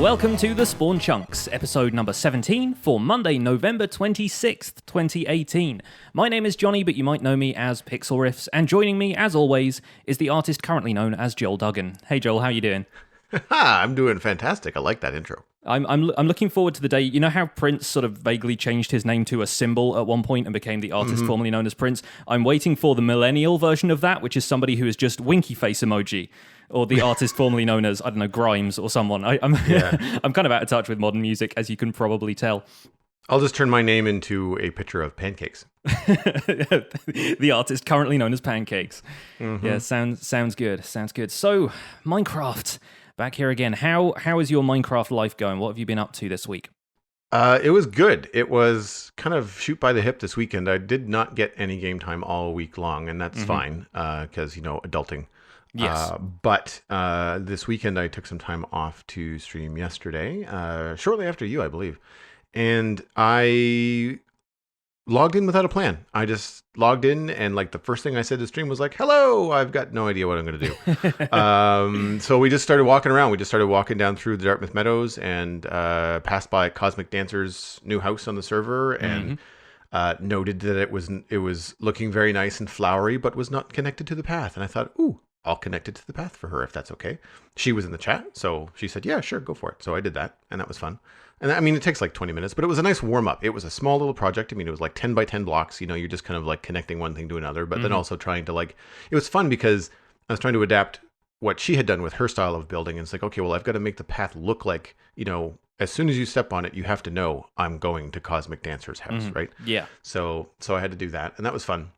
Welcome to the Spawn Chunks, episode number 17 for Monday, November 26th, 2018. My name is Johnny, but you might know me as Pixlriffs, and joining me, as always, is the artist currently known as Joel Duggan. Hey Joel, how you doing? I'm doing fantastic. I like that intro. I'm looking forward to the day. You know how Prince sort of vaguely changed his name to a symbol at one point and became the artist formerly known as Prince? I'm waiting for the millennial version of that, which is somebody who is just winky face emoji, or the artist formerly known as, I don't know, Grimes or someone. I'm kind of out of touch with modern music, as you can probably tell. I'll just turn my name into a picture of pancakes. The artist currently known as Pancakes. Yeah, sounds good. Sounds good. So, Minecraft. Back here again. How is your Minecraft life going? What have you been up to this week? It was good. It was kind of shoot by the hip this weekend. I did not get any game time all week long, and that's fine because, adulting. Yes. But this weekend I took some time off to stream yesterday, shortly after you, I believe. And I logged in without a plan. I just logged in, and the first thing I said to stream was hello, I've got no idea what I'm going to do. So we just started walking around. We just started walking down through the Dartmouth Meadows and passed by Cosmic Dancer's new house on the server and noted that it was looking very nice and flowery, but was not connected to the path. And I thought, ooh, I'll connect it to the path for her if that's okay. She was in the chat, so she said, yeah, sure, go for it. So I did that, and that was fun. And I mean, it takes 20 minutes, but it was a nice warm up. It was a small little project. I mean, it was 10 by 10 blocks. You're just kind of connecting one thing to another, but then also trying to it was fun because I was trying to adapt what she had done with her style of building. And it's okay, well, I've got to make the path look like, as soon as you step on it, you have to know I'm going to Cosmic Dancer's house, right? Yeah. So I had to do that, and that was fun.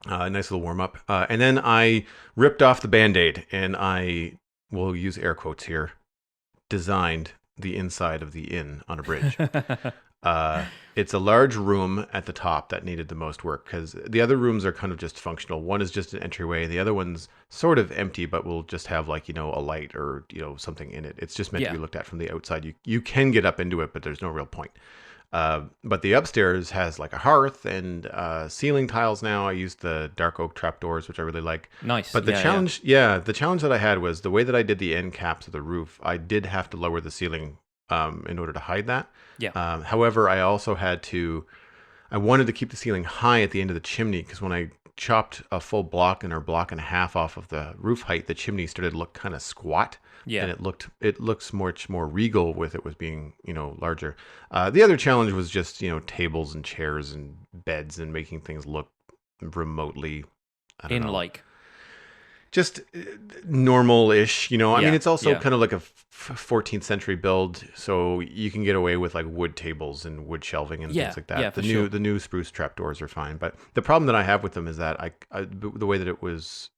A nice little warm up. And then I ripped off the Band-Aid and I will use air quotes here, designed the inside of the inn on a bridge. It's a large room at the top that needed the most work because the other rooms are kind of just functional. One is just an entryway. The other one's sort of empty, but will just have a light or, something in it. It's just meant to be looked at from the outside. You can get up into it, but there's no real point. But the upstairs has a hearth and ceiling tiles now. I used the dark oak trapdoors, which I really like. Nice. But the challenge that I had was the way that I did the end caps of the roof, I did have to lower the ceiling in order to hide that. Yeah. However, I also I wanted to keep the ceiling high at the end of the chimney because when I chopped a full block or block and a half off of the roof height, the chimney started to look kind of squat. Yeah. And it looks much more regal with it being, larger. The other challenge was just, tables and chairs and beds and making things look remotely, just normal-ish, I mean, it's also kind of like a 14th century build, so you can get away with wood tables and wood shelving and things like that. Yeah, the new spruce trapdoors are fine, but the problem that I have with them is that the way that it was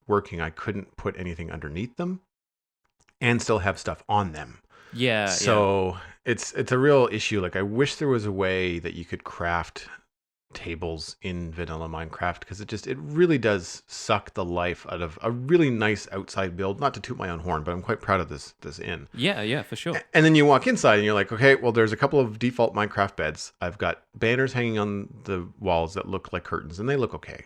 working, I couldn't put anything underneath them and still have stuff on them. Yeah. So it's a real issue. I wish there was a way that you could craft tables in vanilla Minecraft because it really does suck the life out of a really nice outside build. Not to toot my own horn, but I'm quite proud of this inn. Yeah, for sure. And then you walk inside and you're like, okay, well, there's a couple of default Minecraft beds. I've got banners hanging on the walls that look like curtains, and they look okay.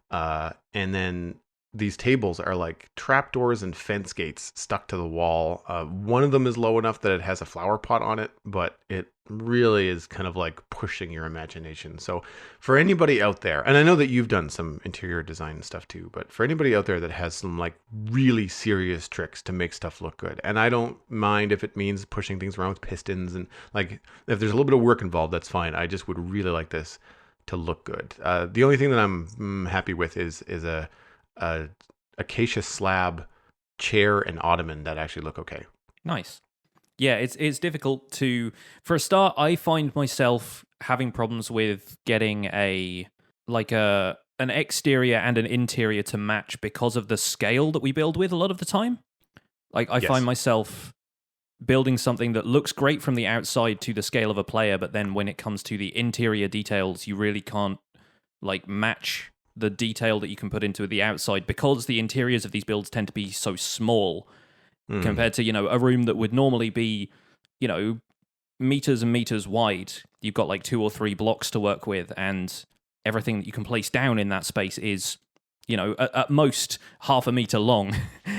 And then these tables are trapdoors and fence gates stuck to the wall. One of them is low enough that it has a flower pot on it, but it really is kind of pushing your imagination. So for anybody out there, and I know that you've done some interior design and stuff too, but for anybody out there that has some really serious tricks to make stuff look good, and I don't mind if it means pushing things around with pistons and if there's a little bit of work involved, that's fine. I just would really like this to look good. The only thing that I'm happy with is a acacia slab chair and ottoman that actually look okay. Nice. Yeah, it's difficult to. For a start, I find myself having problems with getting an exterior and an interior to match because of the scale that we build with a lot of the time. I find myself building something that looks great from the outside to the scale of a player, but then when it comes to the interior details, you really can't match the detail that you can put into the outside because the interiors of these builds tend to be so small compared to, a room that would normally be, meters and meters wide. You've got 2 or 3 blocks to work with, and everything that you can place down in that space is, at most half a meter long,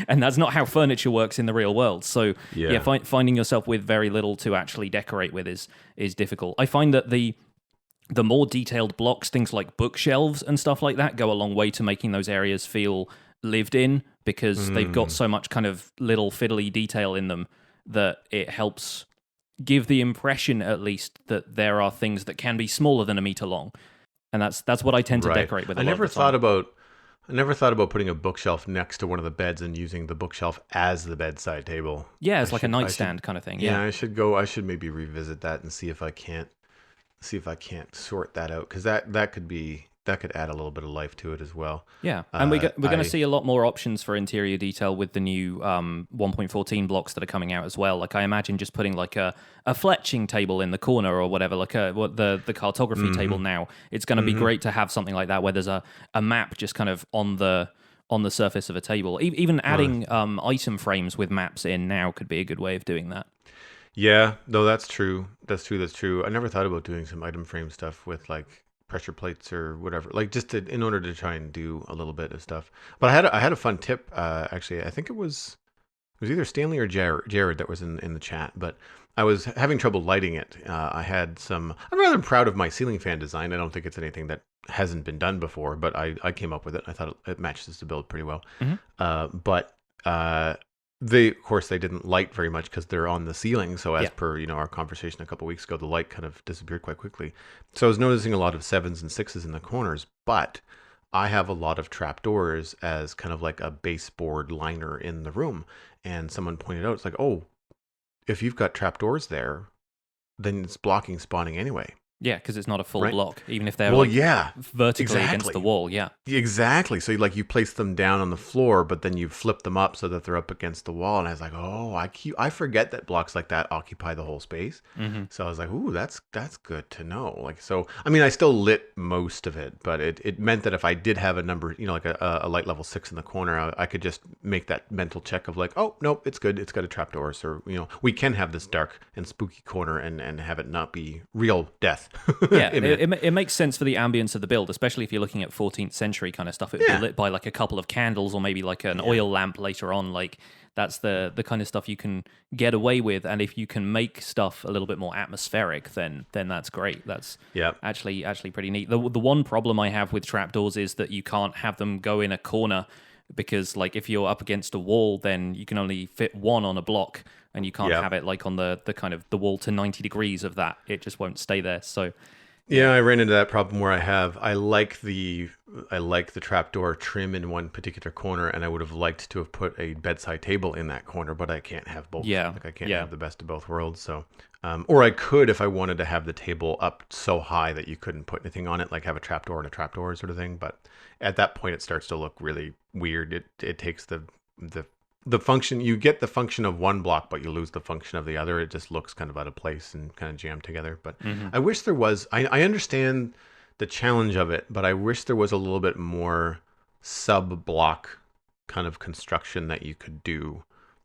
and that's not how furniture works in the real world. So finding yourself with very little to actually decorate with is difficult. I find that the more detailed blocks, things like bookshelves and stuff like that, go a long way to making those areas feel lived in, because they've got so much kind of little fiddly detail in them that it helps give the impression, at least, that there are things that can be smaller than a meter long. And that's what I tend to decorate with. I never thought about putting a bookshelf next to one of the beds and using the bookshelf as the bedside table. Yeah, it's like a nightstand kind of thing. Yeah, I should maybe revisit that and see if I can't sort that out, because that could add a little bit of life to it as well. Yeah, and we're going to see a lot more options for interior detail with the new 1.14 blocks that are coming out as well. Like, I imagine just putting like a fletching table in the corner or whatever, like the cartography table now. It's going to be great to have something like that where there's a map just kind of on the surface of a table. Even adding item frames with maps in now could be a good way of doing that. Yeah, no, that's true. That's true. I never thought about doing some item frame stuff with like pressure plates or whatever, like just in order to try and do a little bit of stuff. But I had a fun tip. Actually, I think it was either Stanley or Jared that was in the chat. But I was having trouble lighting it. I'm rather proud of my ceiling fan design. I don't think it's anything that hasn't been done before, but I came up with it. I thought it matches the build pretty well. But of course, they didn't light very much because they're on the ceiling. So as per our conversation a couple weeks ago, the light kind of disappeared quite quickly. So I was noticing a lot of 7s and 6s in the corners, but I have a lot of trapdoors as kind of like a baseboard liner in the room. And someone pointed out, it's like, oh, if you've got trapdoors there, then it's blocking spawning anyway. Yeah, because it's not a full block, even if they're vertically against the wall. Yeah, exactly. So you place them down on the floor, but then you flip them up so that they're up against the wall. And I was like, oh, I forget that blocks like that occupy the whole space. So I was like, ooh, that's good to know. Like, so I mean, I still lit most of it, but it meant that if I did have a number, like a light level 6 in the corner, I could just make that mental check of like, oh nope, it's good. It's got a trapdoor, so we can have this dark and spooky corner and have it not be real death. Yeah, it makes sense for the ambience of the build, especially if you're looking at 14th century kind of stuff. It would be lit by like a couple of candles or maybe like an oil lamp later on. Like, that's the kind of stuff you can get away with. And if you can make stuff a little bit more atmospheric, then that's great. That's actually pretty neat. The one problem I have with trapdoors is that you can't have them go in a corner, because like if you're up against a wall, then you can only fit one on a block, and you can't have it like on the kind of the wall to 90 degrees of that. It just won't stay there. So yeah, I ran into that problem where I like the trapdoor trim in one particular corner, and I would have liked to have put a bedside table in that corner, but I can't have both. Yeah, like I can't have the best of both worlds. So, or I could if I wanted to have the table up so high that you couldn't put anything on it, like have a trapdoor and a trapdoor sort of thing. But at that point, it starts to look really weird. It takes the function, you get the function of one block, but you lose the function of the other. It just looks kind of out of place and kind of jammed together. But I wish there was, I understand the challenge of it, but I wish there was a little bit more sub-block kind of construction that you could do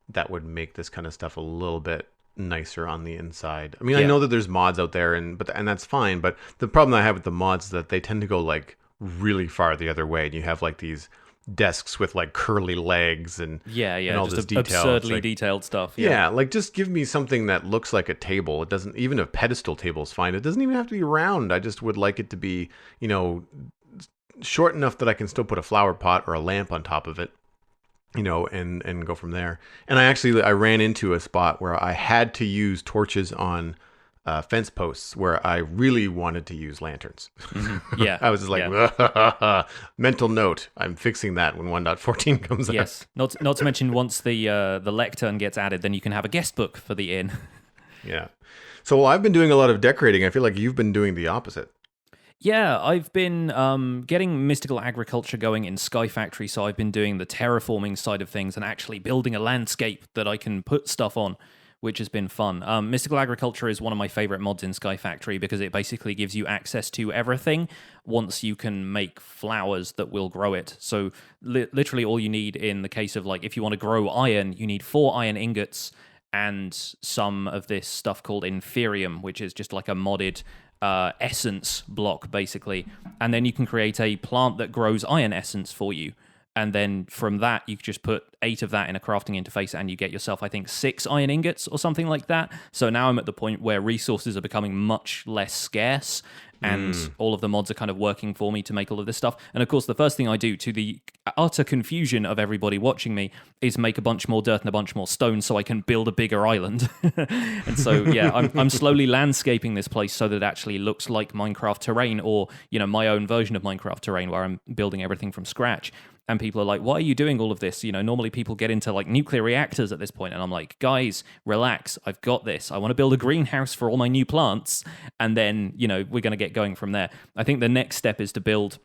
that would make this kind of stuff a little bit nicer on the inside. I mean, I know that there's mods out there, and that's fine, but the problem I have with the mods is that they tend to go like really far the other way, and you have like these desks with like curly legs and and all just this detail. Absurdly detailed stuff. Yeah, like just give me something that looks like a table. It doesn't, even a pedestal table is fine. It doesn't even have to be round. I just would like it to be, short enough that I can still put a flower pot or a lamp on top of it, and go from there. And I ran into a spot where I had to use torches on fence posts where I really wanted to use lanterns. Yeah. I was just like, mental note, I'm fixing that when 1.14 comes out. Yes. Not to mention, once the lectern gets added, then you can have a guest book for the inn. Yeah. So while I've been doing a lot of decorating, I feel like you've been doing the opposite. Yeah, I've been getting mystical agriculture going in Sky Factory, so I've been doing the terraforming side of things and actually building a landscape that I can put stuff on, which has been fun. Mystical Agriculture is one of my favorite mods in Sky Factory because it basically gives you access to everything once you can make flowers that will grow it. So literally all you need in the case of like if you want to grow iron, you need 4 iron ingots and some of this stuff called Inferium, which is just like a modded essence block, basically. And then you can create a plant that grows iron essence for you. And then from that, you just put 8 of that in a crafting interface and you get yourself, I think, 6 iron ingots or something like that. So now I'm at the point where resources are becoming much less scarce and all of the mods are kind of working for me to make all of this stuff. And of course, the first thing I do, to the utter confusion of everybody watching me, is make a bunch more dirt and a bunch more stone so I can build a bigger island. And so, yeah, I'm slowly landscaping this place so that it actually looks like Minecraft terrain, or, you know, my own version of Minecraft terrain where I'm building everything from scratch. And people are like, why are you doing all of this? You know, normally people get into like nuclear reactors at this point. And I'm like, guys, relax. I've got this. I want to build a greenhouse for all my new plants. And then, you know, we're going to get going from there. I think the next step is to build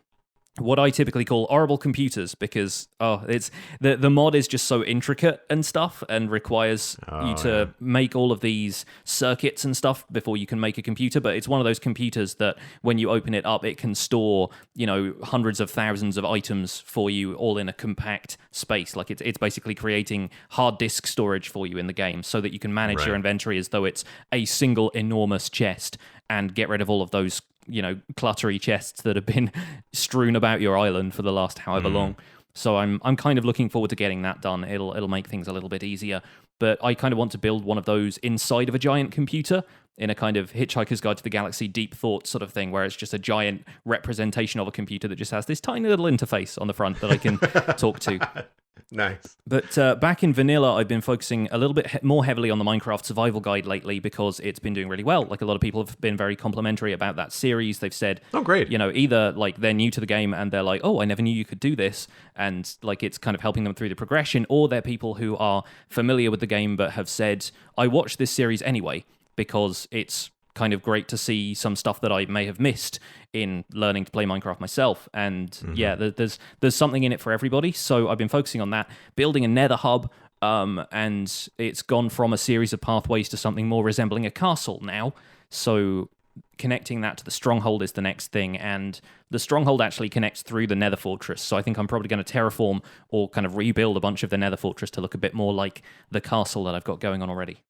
what I typically call horrible computers, because it's the mod is just so intricate and stuff, and requires you to make all of these circuits and stuff before you can make a computer. But it's one of those computers that when you open it up, it can store, you know, hundreds of thousands of items for you all in a compact space. Like it's basically creating hard disk storage for you in the game so that you can manage your inventory as though it's a single enormous chest, and get rid of all of those, you know, cluttery chests that have been strewn about your island for the last however long. So I'm kind of looking forward to getting that done. It'll make things a little bit easier. But I kind of want to build one of those inside of a giant computer, in a kind of Hitchhiker's Guide to the Galaxy deep thought sort of thing, where it's just a giant representation of a computer that just has this tiny little interface on the front that I can talk to. Nice. But back in vanilla, I've been focusing a little bit more heavily on the Minecraft survival guide lately, because it's been doing really well. Like, a lot of people have been very complimentary about that series. They've said, oh, great. You know, either like they're new to the game and they're like, oh, I never knew you could do this, and like it's kind of helping them through the progression, or they're people who are familiar with the game but have said, I watched this series anyway because it's kind of great to see some stuff that I may have missed in learning to play Minecraft myself. And yeah, there's something in it for everybody. So I've been focusing on that, building a nether hub, and it's gone from a series of pathways to something more resembling a castle now. So connecting that to the stronghold is the next thing, and the stronghold actually connects through the nether fortress. So I think I'm probably going to terraform or kind of rebuild a bunch of the nether fortress to look a bit more like the castle that I've got going on already.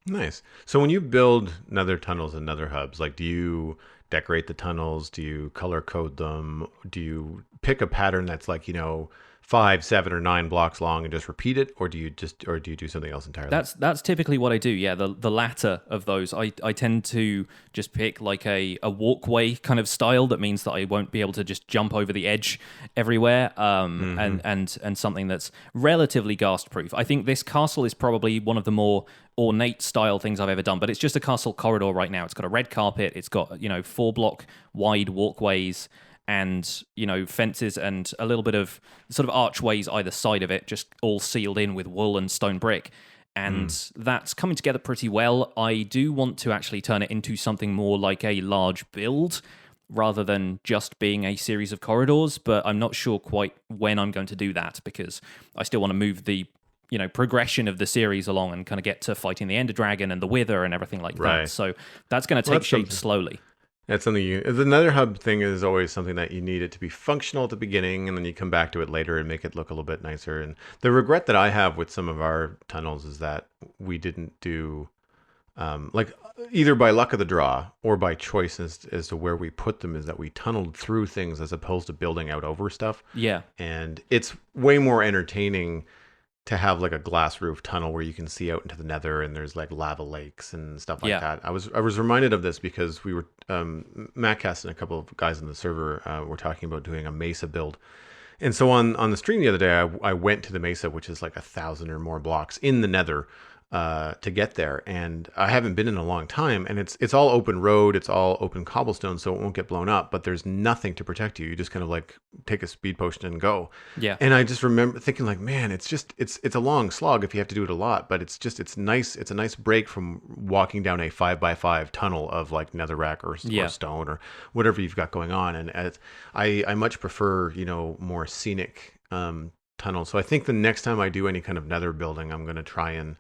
Nice. So when you build nether tunnels and nether hubs, like, do you decorate the tunnels? Do you color code them? Do you pick a pattern that's like, you know, 5, 7, or 9 blocks long and just repeat it, or do you do something else entirely? That's typically what I do. Yeah, the latter of those. I tend to just pick like a walkway kind of style that means that I won't be able to just jump over the edge everywhere. And something that's relatively ghast proof. I think this castle is probably one of the more ornate style things I've ever done, but it's just a castle corridor right now. It's got a red carpet. It's got, you know, 4 block wide walkways, and, you know, fences and a little bit of sort of archways either side of it, just all sealed in with wool and stone brick. And that's coming together pretty well. I do want to actually turn it into something more like a large build rather than just being a series of corridors, but I'm not sure quite when I'm going to do that, because I still want to move the, you know, progression of the series along and kind of get to fighting the Ender Dragon and the Wither and everything like that. So that's going to take shape slowly. That's something the nether hub thing is always something that you need it to be functional at the beginning, and then you come back to it later and make it look a little bit nicer. And the regret that I have with some of our tunnels is that we didn't do, like, either by luck of the draw or by choice as to where we put them, is that we tunneled through things as opposed to building out over stuff. Yeah. And it's way more entertaining to have like a glass roof tunnel where you can see out into the nether, and there's like lava lakes and stuff like that. I was reminded of this because we were Mattcast and a couple of guys in the server were talking about doing a mesa build, and so on the stream the other day I went to the mesa, which is like 1,000 or more blocks in the nether to get there, and I haven't been in a long time, and it's all open road, it's all open cobblestone, so it won't get blown up, but there's nothing to protect you. You just kind of like take a speed potion and go. Yeah. And I just remember thinking like, man, it's a long slog if you have to do it a lot, but it's nice. It's a nice break from walking down a 5x5 tunnel of like netherrack or stone or whatever you've got going on. And I much prefer, you know, more scenic tunnels. So I think the next time I do any kind of nether building, I'm going to try and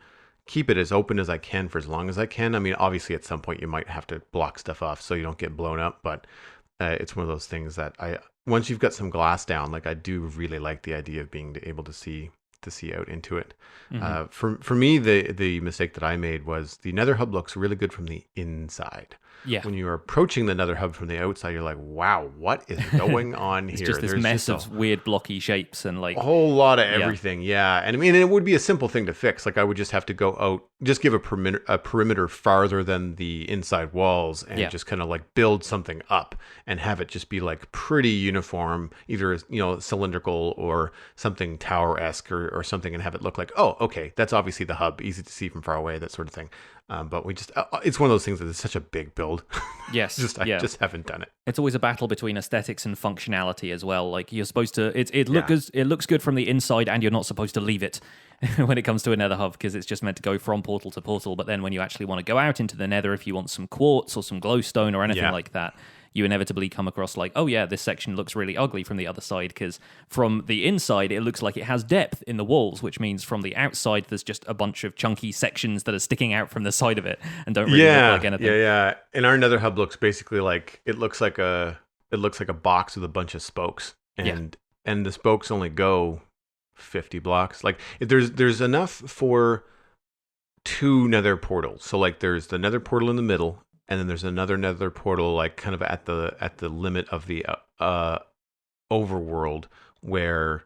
keep it as open as I can for as long as I can. I mean, obviously at some point you might have to block stuff off so you don't get blown up, but it's one of those things that once you've got some glass down, like, I do really like the idea of being able to see out into it. For me, the mistake that I made was the nether hub looks really good from the inside. Yeah. When you're approaching the nether hub from the outside, you're like, wow, what is going on It's here? just this mess of weird blocky shapes and like a whole lot of everything. Yeah. And I mean, it would be a simple thing to fix. Like I would just have to go out, just give a perimeter farther than the inside walls and just kind of like build something up and have it just be like pretty uniform, either, cylindrical or something tower-esque or something, and have it look like, oh, okay, that's obviously the hub, easy to see from far away, that sort of thing. But we just, it's one of those things that is such a big build. Yes. I just haven't done it. It's always a battle between aesthetics and functionality as well. Like you're supposed to, it looks good from the inside, and you're not supposed to leave it when it comes to a nether hub, because it's just meant to go from portal to portal. But then when you actually want to go out into the nether, if you want some quartz or some glowstone or anything like that, you inevitably come across like, oh yeah, this section looks really ugly from the other side, because from the inside it looks like it has depth in the walls, which means from the outside there's just a bunch of chunky sections that are sticking out from the side of it and don't really look like anything. Yeah. And our nether hub looks basically like it looks like a box with a bunch of spokes, and the spokes only go 50 blocks. Like there's enough for 2 nether portals. So like there's the nether portal in the middle, and then there's another nether portal like kind of at the limit of the overworld, where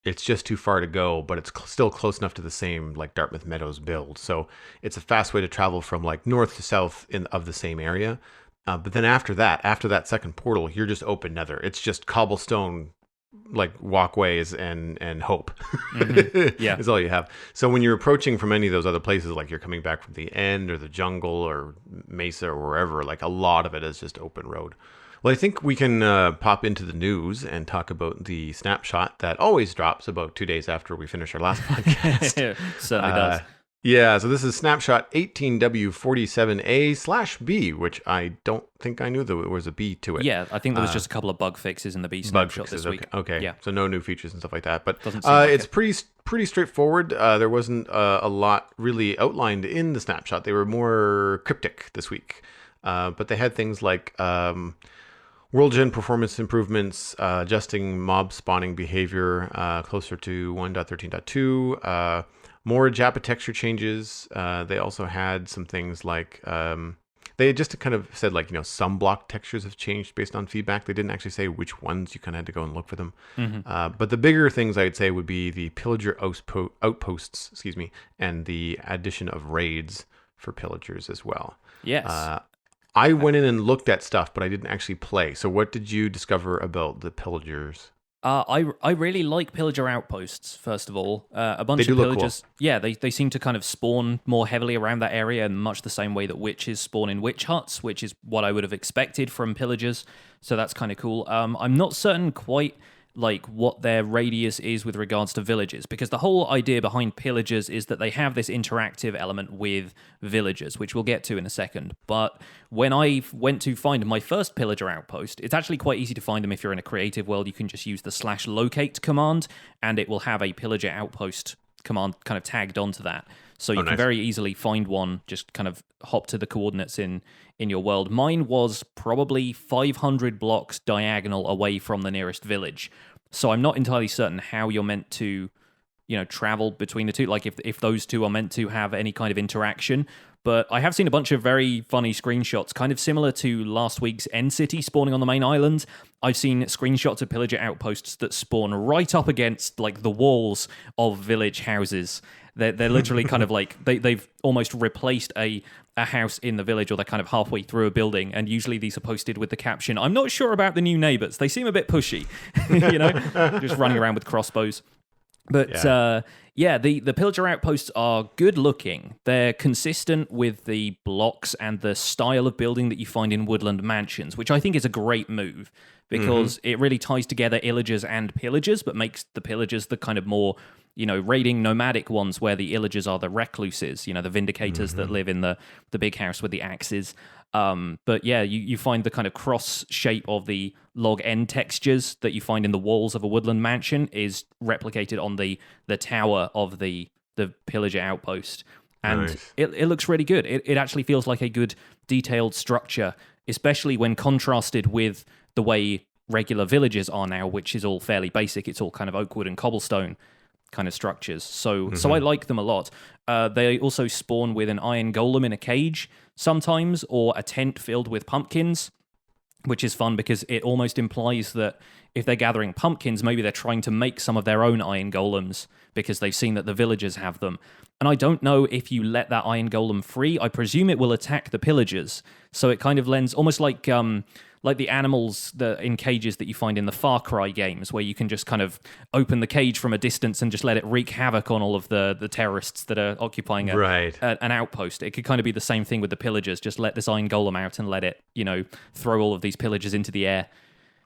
it's just too far to go, but it's still close enough to the same like Dartmouth Meadows build. So it's a fast way to travel from like north to south of the same area. But then after that second portal, you're just open nether. It's just cobblestone like walkways and hope. Yeah, is all you have. So when you're approaching from any of those other places, like you're coming back from the end or the jungle or Mesa or wherever, like a lot of it is just open road. Well, I think we can pop into the news and talk about the snapshot that always drops about 2 days after we finish our last podcast. Certainly does. Yeah, so this is Snapshot 18W47A/B, which I don't think I knew there was a B to it. Yeah, I think there was just a couple of bug fixes in the B snapshot this week. Okay. Yeah. So no new features and stuff like that. But like it's pretty straightforward. There wasn't a lot really outlined in the snapshot. They were more cryptic this week. But they had things like world gen performance improvements, adjusting mob spawning behavior closer to 1.13.2, more Japa texture changes. They also had some things like they just kind of said like, some block textures have changed based on feedback. They didn't actually say which ones. You kind of had to go and look for them. But the bigger things I'd say would be the Pillager Outposts, and the addition of raids for pillagers as well. Yes. I went in and looked at stuff, but I didn't actually play. So what did you discover about the pillagers? I really like Pillager Outposts, first of all. A bunch of pillagers, cool. They seem to kind of spawn more heavily around that area in much the same way that witches spawn in witch huts, which is what I would have expected from pillagers. So that's kind of cool. I'm not certain quite like what their radius is with regards to villages, because the whole idea behind pillagers is that they have this interactive element with villagers, which we'll get to in a second. But when I went to find my first pillager outpost, it's actually quite easy to find them if you're in a creative world. You can just use the /locate command, and it will have a pillager outpost command kind of tagged onto that. So you can very easily find one, just kind of hop to the coordinates in your world. Mine was probably 500 blocks diagonal away from the nearest village. So I'm not entirely certain how you're meant to, travel between the two, like if those two are meant to have any kind of interaction. But I have seen a bunch of very funny screenshots, kind of similar to last week's End City spawning on the main island. I've seen screenshots of pillager outposts that spawn right up against like the walls of village houses. They're literally kind of like they've almost replaced a house in the village, or they're kind of halfway through a building. And usually these are posted with the caption, "I'm not sure about the new neighbors. They seem a bit pushy," just running around with crossbows. But the pillager outposts are good looking. They're consistent with the blocks and the style of building that you find in woodland mansions, which I think is a great move, because it really ties together illagers and pillagers, but makes the pillagers the kind of more, raiding nomadic ones, where the illagers are the recluses, the vindicators that live in the big house with the axes. But yeah, you find the kind of cross shape of the log end textures that you find in the walls of a woodland mansion is replicated on the tower of the pillager outpost. And it looks really good. It actually feels like a good detailed structure, especially when contrasted with the way regular villages are now, which is all fairly basic. It's all kind of oak wood and cobblestone. kind of structures. So I like them a lot. They also spawn with an iron golem in a cage sometimes, or a tent filled with pumpkins, which is fun because it almost implies that if they're gathering pumpkins, maybe they're trying to make some of their own iron golems because they've seen that the villagers have them. And I don't know if you let that iron golem free. I presume it will attack the pillagers. So it kind of lends almost like the animals in cages that you find in the Far Cry games, where you can just kind of open the cage from a distance and just let it wreak havoc on all of the terrorists that are occupying an outpost. It could kind of be the same thing with the pillagers. Just let this iron golem out and let it, throw all of these pillagers into the air.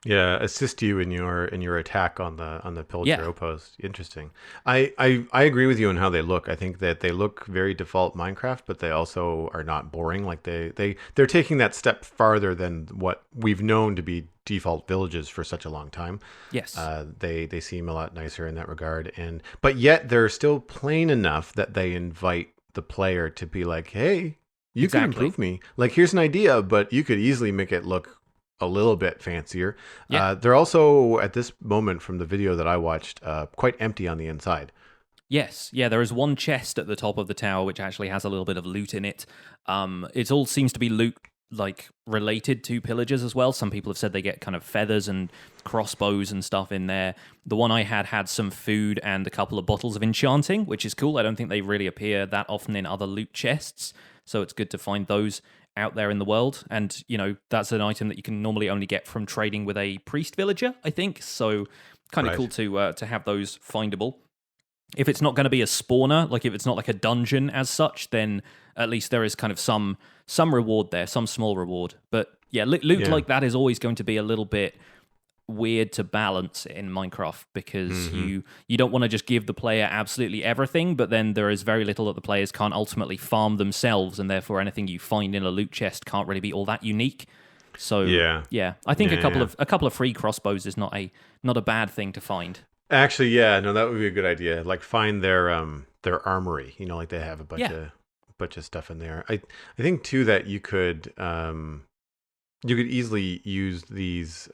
Yeah, assist you in your attack on the Pillager Outpost. Interesting. I agree with you on how they look. I think that they look very default Minecraft, but they also are not boring. Like they're taking that step farther than what we've known to be default villages for such a long time. Yes. They seem a lot nicer in that regard, but yet they're still plain enough that they invite the player to be like, hey, you can improve me. Like, here's an idea, but you could easily make it look a little bit fancier. Yeah. They're also, at this moment from the video that I watched, quite empty on the inside. Yes. Yeah, there is one chest at the top of the tower which actually has a little bit of loot in it. It all seems to be loot related to pillagers as well. Some people have said they get kind of feathers and crossbows and stuff in there. The one I had some food and a couple of bottles of enchanting, which is cool. I don't think they really appear that often in other loot chests, so it's good to find those out there in the world. And that's an item that you can normally only get from trading with a priest villager, I think, so kind of cool to have those findable. If it's not going to be a spawner, like if it's not like a dungeon as such, then at least there is kind of some reward there, some small reward. But yeah, loot like that is always going to be a little bit weird to balance in Minecraft, because you don't want to just give the player absolutely everything, but then there is very little that the players can't ultimately farm themselves, and therefore anything you find in a loot chest can't really be all that unique. So I think a couple of free crossbows is not a bad thing to find. Actually, yeah, no, that would be a good idea. Like, find their armory. Like they have a bunch of stuff in there. I think too that you could easily use these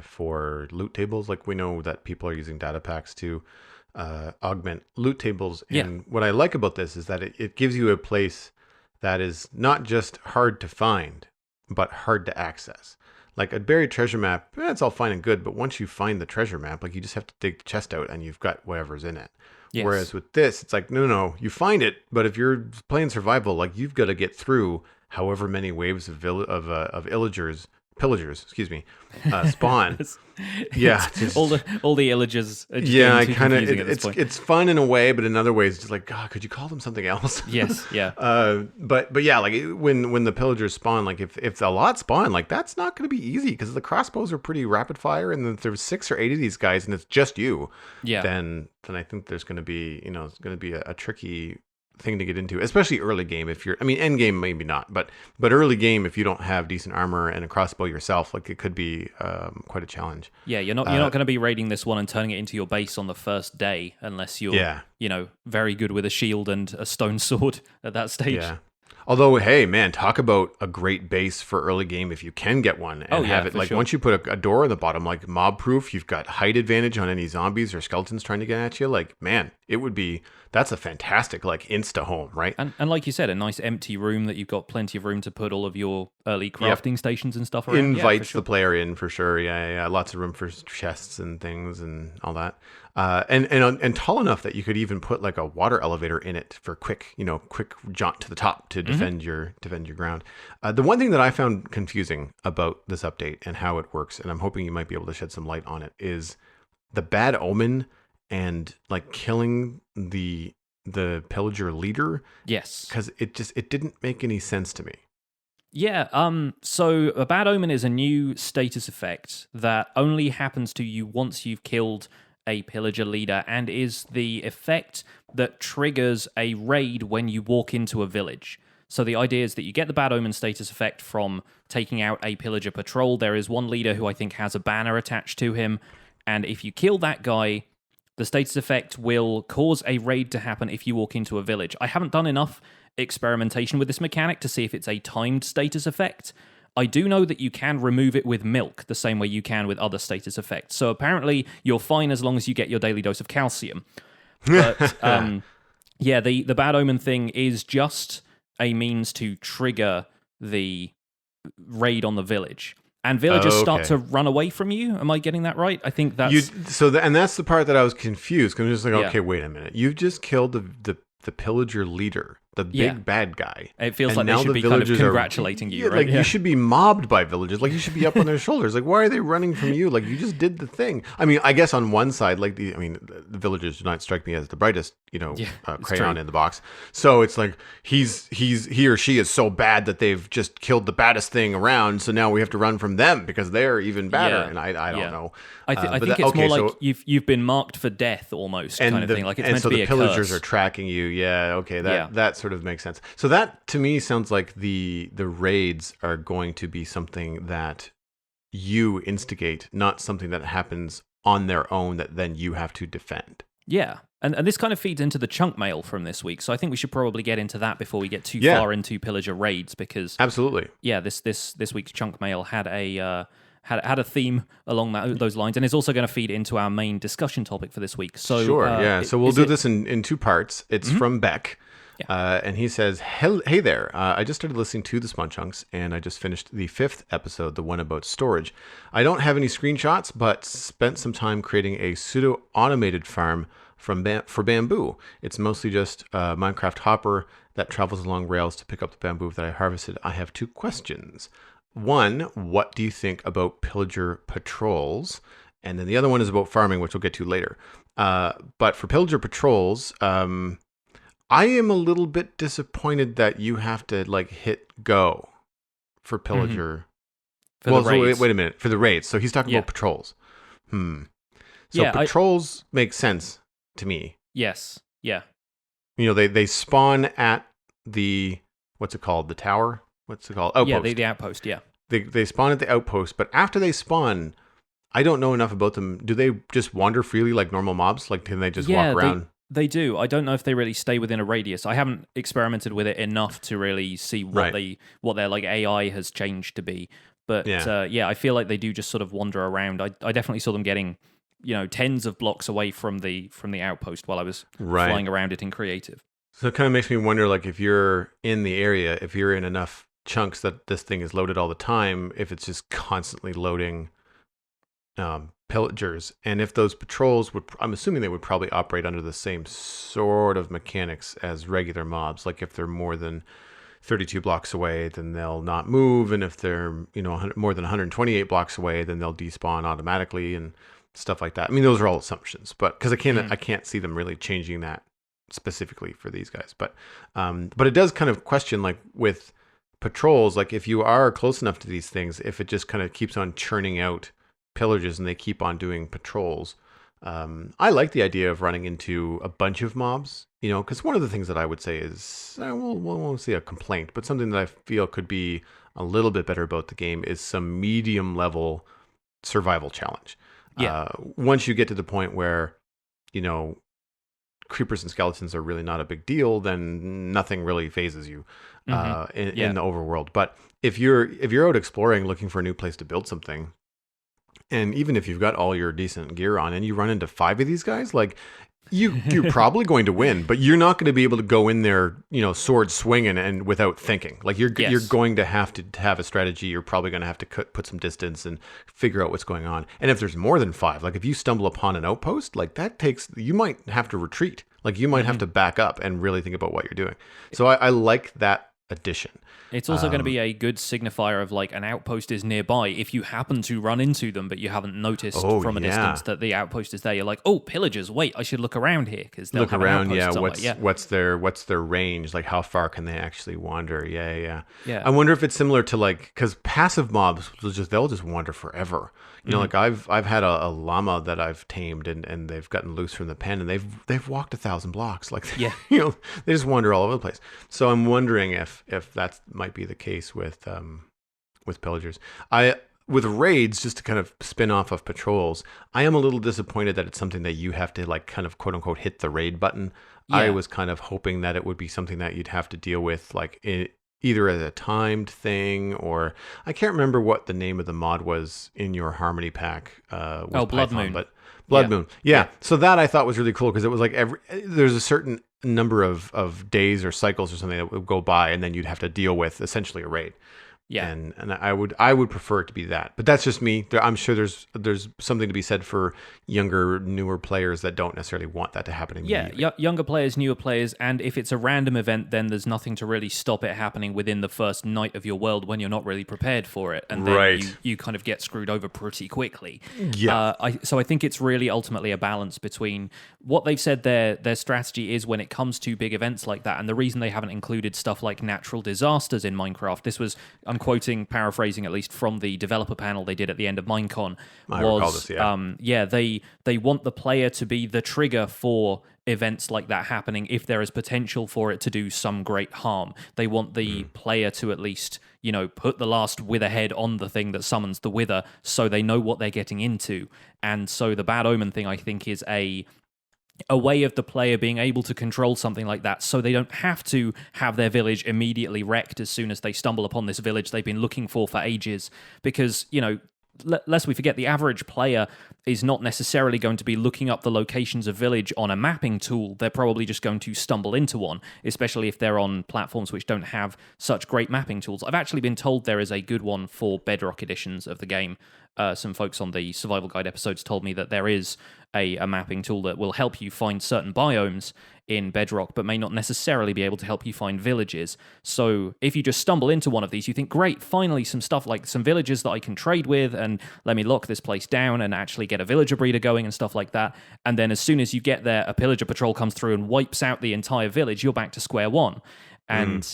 for loot tables. Like, we know that people are using data packs to augment loot tables. And what I like about this is that it gives you a place that is not just hard to find, but hard to access. Like a buried treasure map, it's all fine and good, but once you find the treasure map, like, you just have to dig the chest out and you've got whatever's in it. Yes. Whereas with this, it's like, no, you find it, but if you're playing survival, like, you've got to get through however many waves of pillagers, spawn. Yeah, all the illagers. Yeah, I kind of it's fun in a way, but in other ways, it's just like, God, could you call them something else? Yes, yeah. But yeah, like when the pillagers spawn, like if a lot spawn, like, that's not going to be easy because the crossbows are pretty rapid fire, and if there's 6 or 8 of these guys, and it's just you, then I think there's going to be it's going to be a tricky thing to get into, especially early game. End game maybe not, but early game, if you don't have decent armor and a crossbow yourself, like, it could be quite a challenge. Yeah, you're not going to be raiding this one and turning it into your base on the first day, unless you're very good with a shield and a stone sword at that stage. Yeah. Although, hey, man, talk about a great base for early game if you can get one and have it. Like, once you put a door on the bottom, like mob proof, you've got height advantage on any zombies or skeletons trying to get at you. Like, man, that's a fantastic, like, insta home, right? And like you said, a nice empty room that you've got plenty of room to put all of your early crafting stations and stuff around. Invites the player in for sure. Yeah. Lots of room for chests and things and all that. And tall enough that you could even put like a water elevator in it for quick jaunt to the top to defend your ground. The one thing that I found confusing about this update and how it works, and I'm hoping you might be able to shed some light on it, is the bad omen and like killing the pillager leader. Yes, because it didn't make any sense to me. Yeah, so a bad omen is a new status effect that only happens to you once you've killed a pillager leader, and is the effect that triggers a raid when you walk into a village. So the idea is that you get the bad omen status effect from taking out a pillager patrol. There is one leader who I think has a banner attached to him, and if you kill that guy, the status effect will cause a raid to happen if you walk into a village. I haven't done enough experimentation with this mechanic to see if it's a timed status effect. I do know that you can remove it with milk, the same way you can with other status effects. So apparently you're fine as long as you get your daily dose of calcium. But yeah, the bad omen thing is just a means to trigger the raid on the village. And villagers start to run away from you. Am I getting that right? I think that's... And that's the part that I was confused. Because I'm just like, okay, wait a minute. You've just killed the pillager leader, the big bad guy. It feels like they should be kind of congratulating you, right? Like, you should be mobbed by villagers. Like, you should be up on their shoulders. Like, why are they running from you? Like, you just did the thing. I mean, I guess on one side, like, the villagers do not strike me as the brightest, crayon in the box. So it's like, he or she is so bad that they've just killed the baddest thing around. So now we have to run from them because they're even badder. And I don't know. I think it's more like you've been marked for death almost, kind of thing. Like, it's meant to be a curse. And so the pillagers are tracking you. Yeah, okay, that sort of makes sense. So that, to me, sounds like the raids are going to be something that you instigate, not something that happens on their own that then you have to defend. Yeah, and this kind of feeds into the chunk mail from this week, so I think we should probably get into that before we get too far into pillager raids, because... Absolutely. Yeah, this week's chunk mail had a... Had a theme along those lines, and it's also going to feed into our main discussion topic for this week. So So we'll do this in two parts. It's from Beck, and he says, "Hey there! I just started listening to the Spawn Chunks, and I just finished the 5th episode, the one about storage. I don't have any screenshots, but spent some time creating a pseudo-automated farm for bamboo. It's mostly just a Minecraft hopper that travels along rails to pick up the bamboo that I harvested. I have 2 questions." One, what do you think about pillager patrols? And then the other one is about farming, which we'll get to later. But for pillager patrols, I am a little bit disappointed that you have to hit go for pillager. Mm-hmm. Wait a minute, for the raids. So he's talking about patrols. So patrols make sense to me. Yes. Yeah. They spawn at the, what's it called? The tower? What's it called? Outpost. Yeah, the outpost, yeah. They spawn at the outpost, but after they spawn, I don't know enough about them. Do they just wander freely like normal mobs? Like, can they just walk around? They do. I don't know if they really stay within a radius. I haven't experimented with it enough to really see what their like AI has changed to be. But I feel like they do just sort of wander around. I definitely saw them getting, tens of blocks away from the outpost while I was flying around it in creative. So it kind of makes me wonder, like, if you're in the area, if you're in enough chunks that this thing is loaded all the time, if it's just constantly loading pillagers, and if those patrols I'm assuming they would probably operate under the same sort of mechanics as regular mobs. Like, if they're more than 32 blocks away, then they'll not move, and if they're more than 128 blocks away, then they'll despawn automatically and stuff like that. I mean, those are all assumptions, but because I can't see them really changing that specifically for these guys. But it does kind of question, like, with patrols, like, if you are close enough to these things, if it just kind of keeps on churning out pillagers and they keep on doing patrols. I like the idea of running into a bunch of mobs, because one of the things that I would say is, we won't say a complaint, but something that I feel could be a little bit better about the game is some medium level survival challenge. Once you get to the point where, creepers and skeletons are really not a big deal, then nothing really phases you in the overworld. But if you're out exploring, looking for a new place to build something, and even if you've got all your decent gear on and you run into 5 of these guys, like, you're probably going to win, but you're not going to be able to go in there, sword swinging and without thinking. Like, you're going to have a strategy. You're probably going to have to put some distance and figure out what's going on. And if there's more than 5, like, if you stumble upon an outpost, like, you might have to retreat. Like, you might have to back up and really think about what you're doing. So I like that addition. It's also going to be a good signifier of, like, an outpost is nearby. If you happen to run into them, but you haven't noticed from a distance that the outpost is there, you're like, oh, pillagers, wait, I should look around here, because they'll have an outpost. What's their range? Like, how far can they actually wander? Yeah. I wonder if it's similar to, like, because passive mobs they'll just wander forever. Like, I've had a llama that I've tamed, and they've gotten loose from the pen, and they've walked 1,000 blocks. Like, they just wander all over the place. So I'm wondering if that might be the case with pillagers. With raids, just to kind of spin off of patrols, I am a little disappointed that it's something that you have to, like, kind of quote unquote hit the raid button. I was kind of hoping that it would be something that you'd have to deal with, like, either as a timed thing, or I can't remember what the name of the mod was in your Harmony pack. Blood Moon. But Blood Moon. Yeah. So that I thought was really cool because it was like there's a certain number of days or cycles or something that would go by, and then you'd have to deal with essentially a raid. Yeah. And I would prefer it to be that, but that's just me. I'm sure there's something to be said for younger, newer players that don't necessarily want that to happen immediately. Yeah, younger players, newer players, and if it's a random event, then there's nothing to really stop it happening within the first night of your world when you're not really prepared for it, and then you kind of get screwed over pretty quickly. Yeah. So I think it's really ultimately a balance between what they've said their strategy is when it comes to big events like that, and the reason they haven't included stuff like natural disasters in Minecraft. This was, I'm paraphrasing at least from the developer panel they did at the end of Minecon. I recall this, yeah. They want the player to be the trigger for events like that happening if there is potential for it to do some great harm. They want the player to at least, put the last wither head on the thing that summons the wither so they know what they're getting into. And so the bad omen thing, I think, is a way of the player being able to control something like that so they don't have to have their village immediately wrecked as soon as they stumble upon this village they've been looking for ages. Because, lest we forget, the average player is not necessarily going to be looking up the locations of village on a mapping tool. They're probably just going to stumble into one, especially if they're on platforms which don't have such great mapping tools. I've actually been told there is a good one for Bedrock editions of the game. Some folks on the Survival Guide episodes told me that there is a mapping tool that will help you find certain biomes in Bedrock, but may not necessarily be able to help you find villages. So if you just stumble into one of these, you think, great, finally some stuff like some villages that I can trade with, and let me lock this place down and actually get a villager breeder going and stuff like that. And then as soon as you get there, a pillager patrol comes through and wipes out the entire village, you're back to square one. And,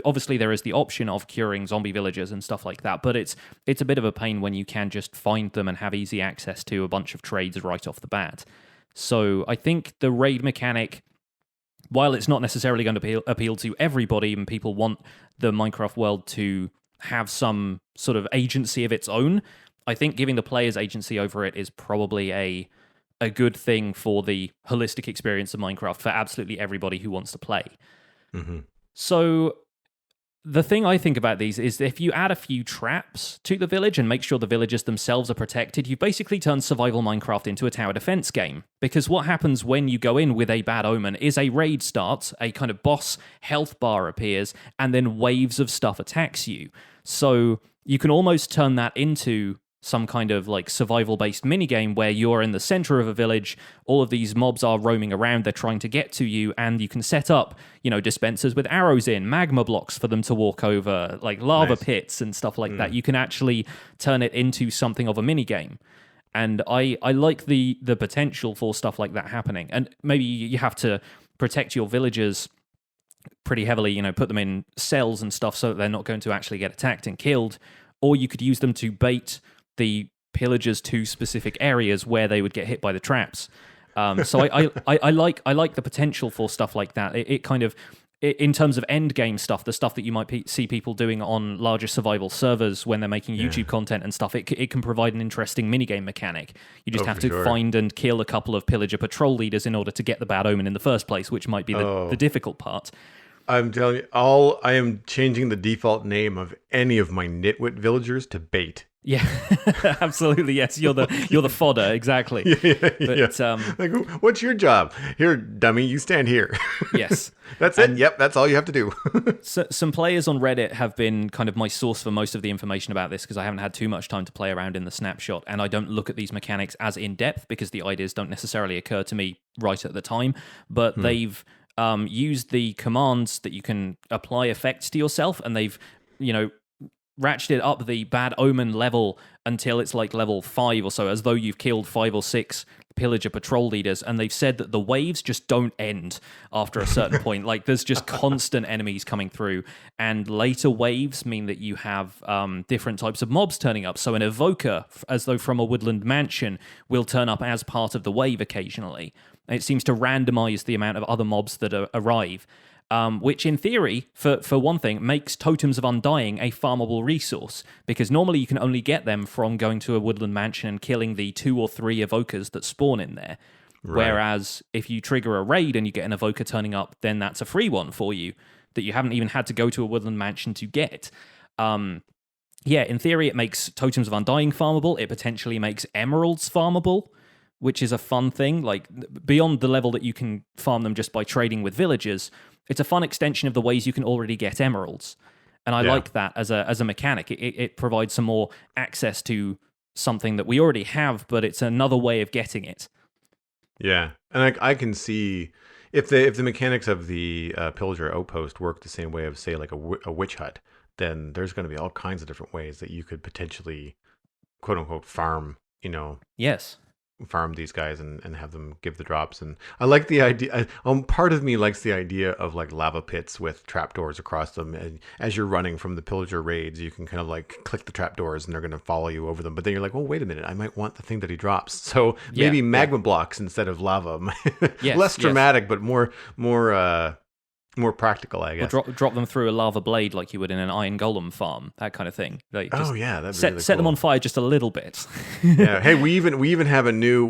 obviously there is the option of curing zombie villagers and stuff like that, but it's a bit of a pain when you can just find them and have easy access to a bunch of trades right off the bat. So I think the raid mechanic, while it's not necessarily going to appeal to everybody, and people want the Minecraft world to have some sort of agency of its own, I think giving the players agency over it is probably a good thing for the holistic experience of Minecraft for absolutely everybody who wants to play. Mm-hmm. So the thing I think about these is if you add a few traps to the village and make sure the villagers themselves are protected, you've basically turned survival Minecraft into a tower defense game. Because what happens when you go in with a bad omen is a raid starts, a kind of boss health bar appears, and then waves of stuff attacks you. So you can almost turn that into some kind of like survival-based minigame where you're in the center of a village, all of these mobs are roaming around, they're trying to get to you, and you can set up, dispensers with arrows in, magma blocks for them to walk over, like lava pits and stuff like that. You can actually turn it into something of a minigame. And I like the potential for stuff like that happening. And maybe you have to protect your villagers pretty heavily, put them in cells and stuff so that they're not going to actually get attacked and killed. Or you could use them to bait the pillagers to specific areas where they would get hit by the traps. So I like the potential for stuff like that. It kind of, in terms of end game stuff, the stuff that you might see people doing on larger survival servers when they're making YouTube content and stuff, it can provide an interesting minigame mechanic. You just have to find and kill a couple of pillager patrol leaders in order to get the bad omen in the first place, which might be the difficult part. I'm telling you, I am changing the default name of any of my nitwit villagers to bait. Yeah, absolutely. Yes, you're the fodder, exactly. Like, what's your job? Here, dummy, you stand here. Yes. That's it. Yep, that's all you have to do. So, some players on Reddit have been kind of my source for most of the information about this because I haven't had too much time to play around in the snapshot, and I don't look at these mechanics as in-depth because the ideas don't necessarily occur to me right at the time, but they've used the commands that you can apply effects to yourself, and they've, ratcheted up the bad omen level until it's like level 5 or so, as though you've killed 5 or 6 pillager patrol leaders, and they've said that the waves just don't end after a certain point. Like, there's just constant enemies coming through, and later waves mean that you have different types of mobs turning up. So an evoker, as though from a woodland mansion, will turn up as part of the wave occasionally. It seems to randomize the amount of other mobs that arrive. Which in theory, for one thing, makes Totems of Undying a farmable resource, because normally you can only get them from going to a woodland mansion and killing the 2 or 3 evokers that spawn in there. Right. Whereas if you trigger a raid and you get an evoker turning up, then that's a free one for you that you haven't even had to go to a woodland mansion to get. In theory, it makes Totems of Undying farmable. It potentially makes emeralds farmable, which is a fun thing. Like beyond the level that you can farm them just by trading with villagers, it's a fun extension of the ways you can already get emeralds. And I like that as a mechanic. It provides some more access to something that we already have, but it's another way of getting it. Yeah, and I can see if the mechanics of the Pillager Outpost work the same way of, say, like a witch hut, then there's going to be all kinds of different ways that you could potentially, quote unquote, farm. Yes. Farm these guys and have them give the drops. And I like the idea. Part of me likes the idea of like lava pits with trapdoors across them. And as you're running from the pillager raids, you can kind of like click the trapdoors and they're going to follow you over them. But then you're like, well, wait a minute, I might want the thing that he drops. So maybe magma blocks instead of lava. Less dramatic, but more practical, I guess. Or drop them through a lava blade like you would in an iron golem farm, that kind of thing. Like that'd be really set cool. them on fire just a little bit. Yeah. Hey, we even have a new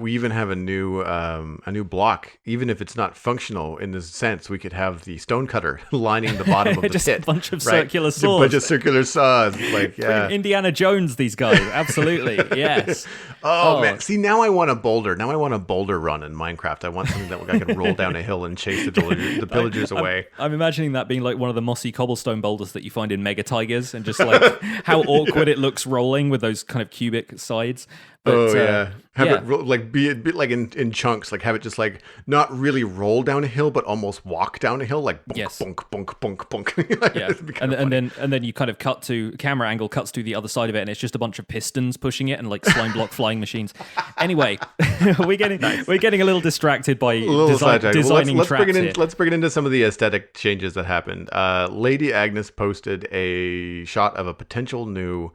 block. Even if it's not functional in this sense, we could have the stone cutter lining the bottom of the just pit. A bunch of circular saws. A bunch of circular saws. Like Indiana Jones, these guys. Absolutely. Yes. Oh man. See, now I want a boulder. Now I want a boulder run in Minecraft. I want something that I can roll down a hill and chase the pillagers away. I'm imagining that being like one of the mossy cobblestone boulders that you find in Mega Tigers, and just like how awkward it looks rolling with those kind of cubic sides. But, have it like be a bit like in chunks, like have it just like not really roll down a hill, but almost walk down a hill, like bonk, bonk, bonk, bonk, bonk. and then you kind of camera angle cuts to the other side of it, and it's just a bunch of pistons pushing it and like slime block flying machines. Anyway, we're getting a little distracted by designing traps here. Let's bring it into some of the aesthetic changes that happened. Lady Agnes posted a shot of a potential new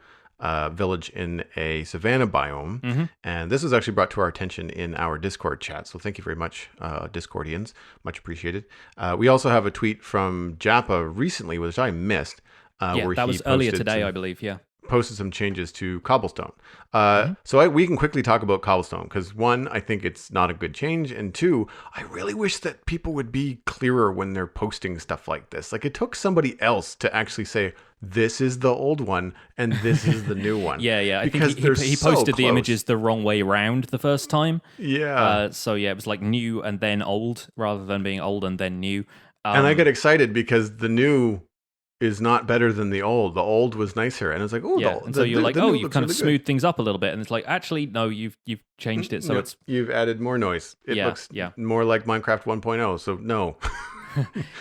village in a savanna biome, and this was actually brought to our attention in our Discord chat, so thank you very much, Discordians, much appreciated. We also have a tweet from Japa recently, which I missed, where that was earlier today, I believe. Posted some changes to cobblestone. We can quickly talk about cobblestone, because one, I think it's not a good change, and two, I really wish that people would be clearer when they're posting stuff like this. Like, it took somebody else to actually say, this is the old one and this is the new one. I think he posted the images the wrong way around the first time. It was like new and then old rather than being old and then new. And I get excited because the new is not better than the old. The old was nicer, and it's like, so you're like, you've kind of smoothed things up a little bit, and it's like, actually, no, you've changed it, so you've added more noise. It looks more like Minecraft 1.0. So no.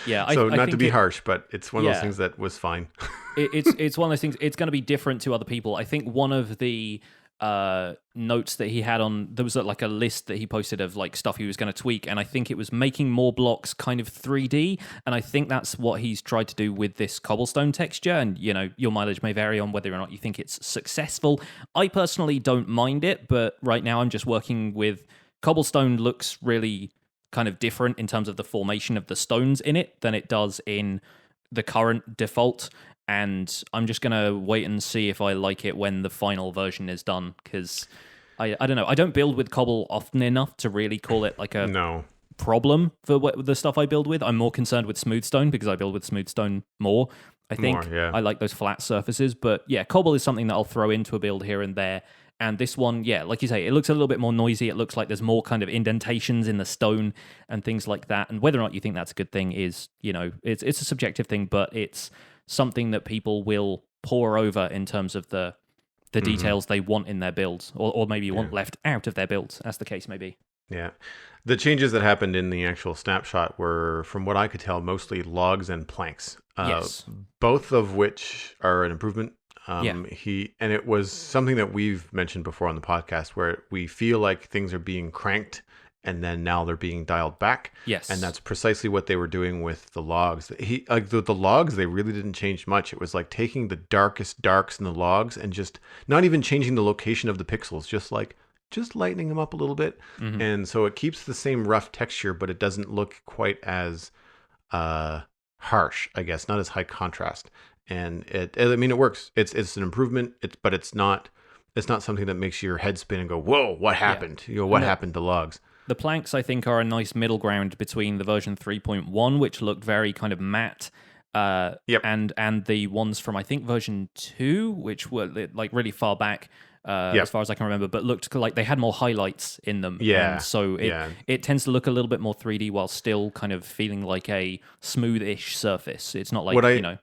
Not to be harsh, but it's one of those things that was fine. It's one of those things. It's going to be different to other people. I think one of the notes that he had there was like a list that he posted of like stuff he was going to tweak, and I think it was making more blocks kind of 3D, and I think that's what he's tried to do with this cobblestone texture. And your mileage may vary on whether or not you think it's successful. I personally don't mind it, but right now I'm just working with cobblestone. Looks really kind of different in terms of the formation of the stones in it than it does in the current default. And I'm just going to wait and see if I like it when the final version is done, because I don't know. I don't build with cobble often enough to really call it like a problem for the stuff I build with. I'm more concerned with smooth stone because I build with smooth stone more. I think I like those flat surfaces. But yeah, cobble is something that I'll throw into a build here and there. And this one, like you say, it looks a little bit more noisy. It looks like there's more kind of indentations in the stone and things like that. And whether or not you think that's a good thing is, it's a subjective thing, but it's something that people will pore over in terms of the details they want in their builds, or maybe want left out of their builds, as the case may be. Yeah. The changes that happened in the actual snapshot were, from what I could tell, mostly logs and planks. Both of which are an improvement. And it was something that we've mentioned before on the podcast, where we feel like things are being cranked and then now they're being dialed back. Yes. And that's precisely what they were doing with the logs. The logs, they really didn't change much. It was like taking the darkest darks in the logs and just not even changing the location of the pixels, just lightening them up a little bit. And so it keeps the same rough texture, but it doesn't look quite as harsh, I guess, not as high contrast. And it works. It's an improvement. But it's not something that makes your head spin and go, whoa, what happened? What happened to logs? The planks, I think, are a nice middle ground between the version 3.1, which looked very kind of matte, and the ones from, I think, version 2, which were like really far back. as far as I can remember, but looked like they had more highlights in them. Yeah. And so it tends to look a little bit more 3D while still kind of feeling like a smooth-ish surface. It's not like,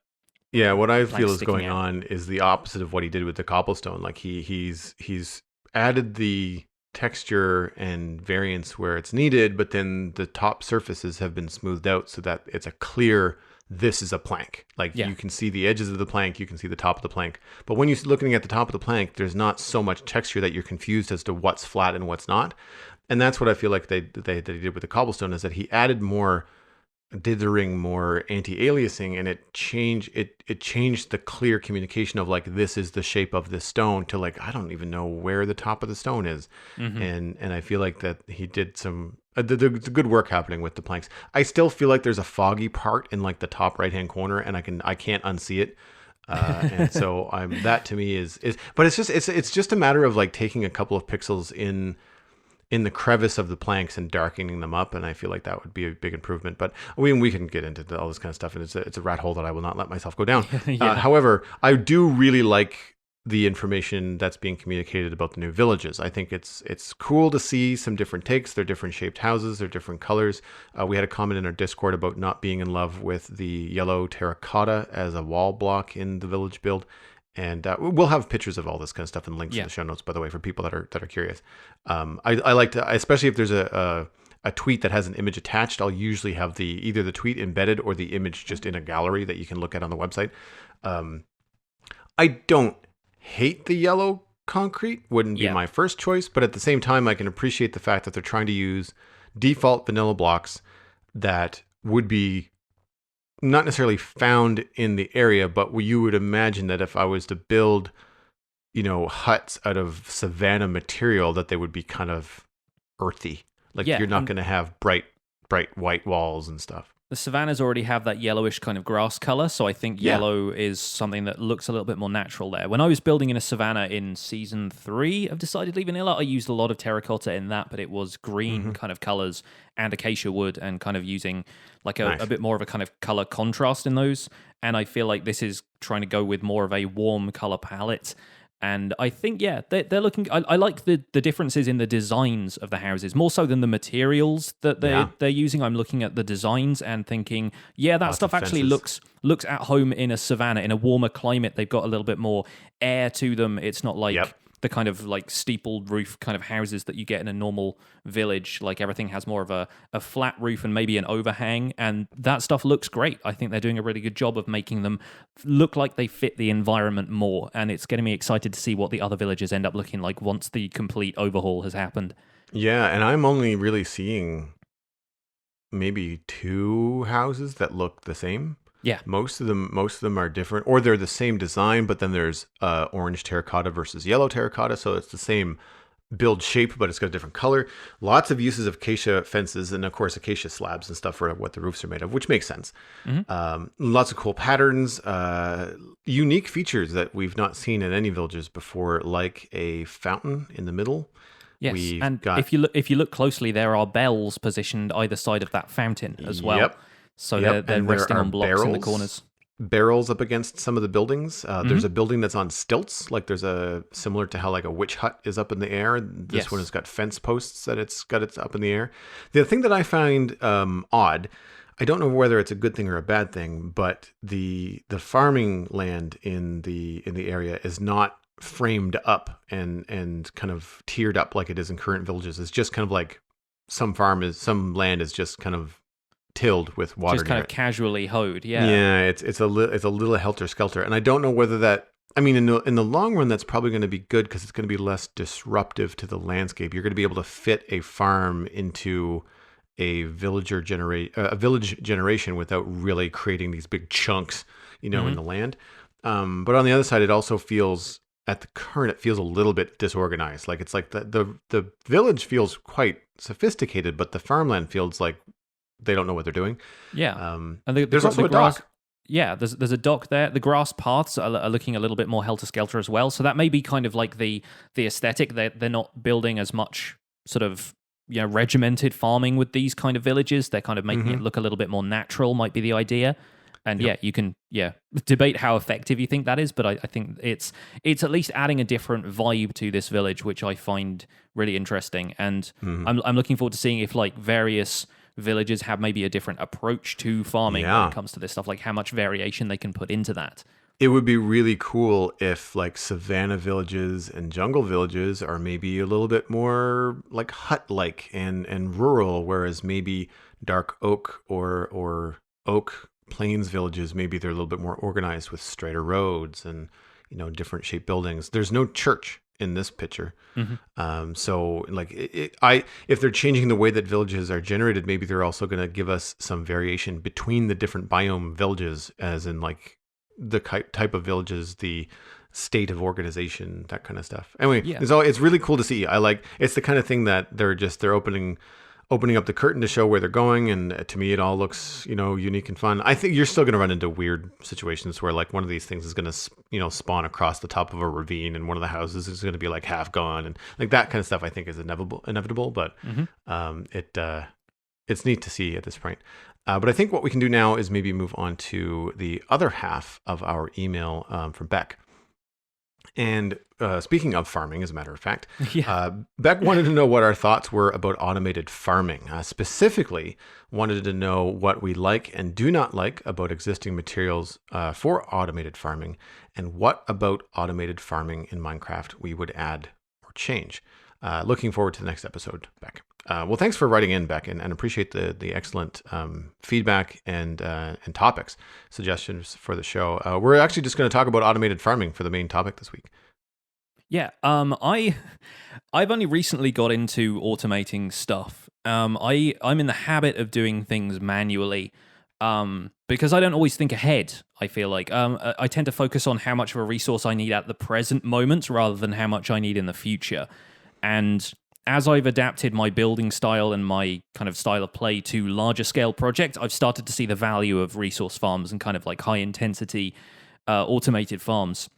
Yeah, what I feel is sticking going out. on is the opposite of what he did with the cobblestone. Like he's added the texture and variance where it's needed, but then the top surfaces have been smoothed out so that it's a clear, this is a plank. Like you can see the edges of the plank, you can see the top of the plank. But when you're looking at the top of the plank, there's not so much texture that you're confused as to what's flat and what's not. And that's what I feel like they did with the cobblestone, is that he added more dithering, more anti-aliasing, and it changed the clear communication of like, this is the shape of this stone, to like, I don't even know where the top of the stone is. And I feel like that he did some the good work happening with the planks. I still feel like there's a foggy part in like the top right hand corner, and I can't unsee it. And so that to me is but it's just a matter of like taking a couple of pixels in the crevice of the planks and darkening them up, and I feel like that would be a big improvement. But we can get into all this kind of stuff, and it's a rat hole that I will not let myself go down. However, I do really like the information that's being communicated about the new villages. I think it's cool to see some different takes. They're different shaped houses, they're different colors. We had a comment in our Discord about not being in love with the yellow terracotta as a wall block in the village build. And we'll have pictures of all this kind of stuff and links in the show notes, by the way, for people that are curious. I like to, especially if there's a tweet that has an image attached, I'll usually have either the tweet embedded or the image just in a gallery that you can look at on the website. I don't hate the yellow concrete, wouldn't be my first choice, but at the same time, I can appreciate the fact that they're trying to use default vanilla blocks that would be not necessarily found in the area, but you would imagine that if I was to build, huts out of savanna material, that they would be kind of earthy. Like you're not going to have bright white walls and stuff. The savannas already have that yellowish kind of grass color, so I think yellow is something that looks a little bit more natural there. When I was building in a savanna in Season 3 of Decidedly Vanilla, I used a lot of terracotta in that, but it was green kind of colors and acacia wood, and kind of using like a bit more of a kind of color contrast in those. And I feel like this is trying to go with more of a warm color palette. And I think, they're looking. I like the differences in the designs of the houses more so than the materials that they're using. I'm looking at the designs and thinking, that stuff actually looks at home in a savanna, in a warmer climate. They've got a little bit more air to them. It's not like the kind of like steepled roof kind of houses that you get in a normal village. Like everything has more of a flat roof and maybe an overhang, and that stuff looks great. I think they're doing a really good job of making them look like they fit the environment more, and it's getting me excited to see what the other villages end up looking like once the complete overhaul has happened. Yeah, and I'm only really seeing maybe 2 houses that look the same. Yeah. Most of them are different, or they're the same design, but then there's orange terracotta versus yellow terracotta, so it's the same build shape, but it's got a different color. Lots of uses of acacia fences, and of course acacia slabs and stuff for what the roofs are made of, which makes sense. Lots of cool patterns, unique features that we've not seen in any villages before, like a fountain in the middle. Yes, if you look closely, there are bells positioned either side of that fountain as well. So they're resting on blocks in the corners. Barrels up against some of the buildings. There's a building that's on stilts, like there's similar to how like a witch hut is up in the air. This one has got fence posts that it's up in the air. The thing that I find odd, I don't know whether it's a good thing or a bad thing, but the farming land in the area is not framed up and kind of tiered up like it is in current villages. It's just kind of like some land is just kind of tilled with water, just kind of casually hoed. It's a little helter skelter, and I don't know whether that, I mean, in the long run, that's probably going to be good because it's going to be less disruptive to the landscape. You're going to be able to fit a farm into a village generation without really creating these big chunks, in the land. But on the other side, it also feels, at the current, it feels a little bit disorganized. Like it's like the village feels quite sophisticated, but the farmland feels like they don't know what they're doing. And there's also a grass, dock. Yeah, there's a dock there. The grass paths are looking a little bit more helter-skelter as well. So that may be kind of like the aesthetic. They're not building as much sort of regimented farming with these kind of villages. They're kind of making it look a little bit more natural, might be the idea. And you can debate how effective you think that is, but I think it's at least adding a different vibe to this village, which I find really interesting. And I'm looking forward to seeing if like various villages have maybe a different approach to farming when it comes to this stuff, like how much variation they can put into that. It would be really cool if like savanna villages and jungle villages are maybe a little bit more like hut-like and rural, whereas maybe dark oak or oak plains villages, maybe they're a little bit more organized with straighter roads and, you know, different shaped buildings. There's no church in this picture. So like if they're changing the way that villages are generated, maybe they're also going to give us some variation between the different biome villages, as in like the type of villages, the state of organization, that kind of stuff. Anyway, it's really cool to see. It's the kind of thing that they're opening up the curtain to show where they're going, and to me it all looks, you know, unique and fun. I think you're still going to run into weird situations where like one of these things is going to, you know, spawn across the top of a ravine, and one of the houses is going to be like half gone, and like that kind of stuff I think is inevitable, but it's neat to see at this point. But I think what we can do now is maybe move on to the other half of our email from Beck. And speaking of farming, as a matter of fact, Beck wanted to know what our thoughts were about automated farming. Specifically, wanted to know what we like and do not like about existing materials for automated farming, and what about automated farming in Minecraft we would add or change. Looking forward to the next episode, Beck. Well, thanks for writing in, Beck, and appreciate the excellent feedback and topics, suggestions for the show. We're actually just going to talk about automated farming for the main topic this week. Yeah, I've only recently got into automating stuff. I'm in the habit of doing things manually because I don't always think ahead. I feel like I tend to focus on how much of a resource I need at the present moment rather than how much I need in the future. And as I've adapted my building style and my kind of style of play to larger scale projects, I've started to see the value of resource farms and kind of like high intensity automated farms.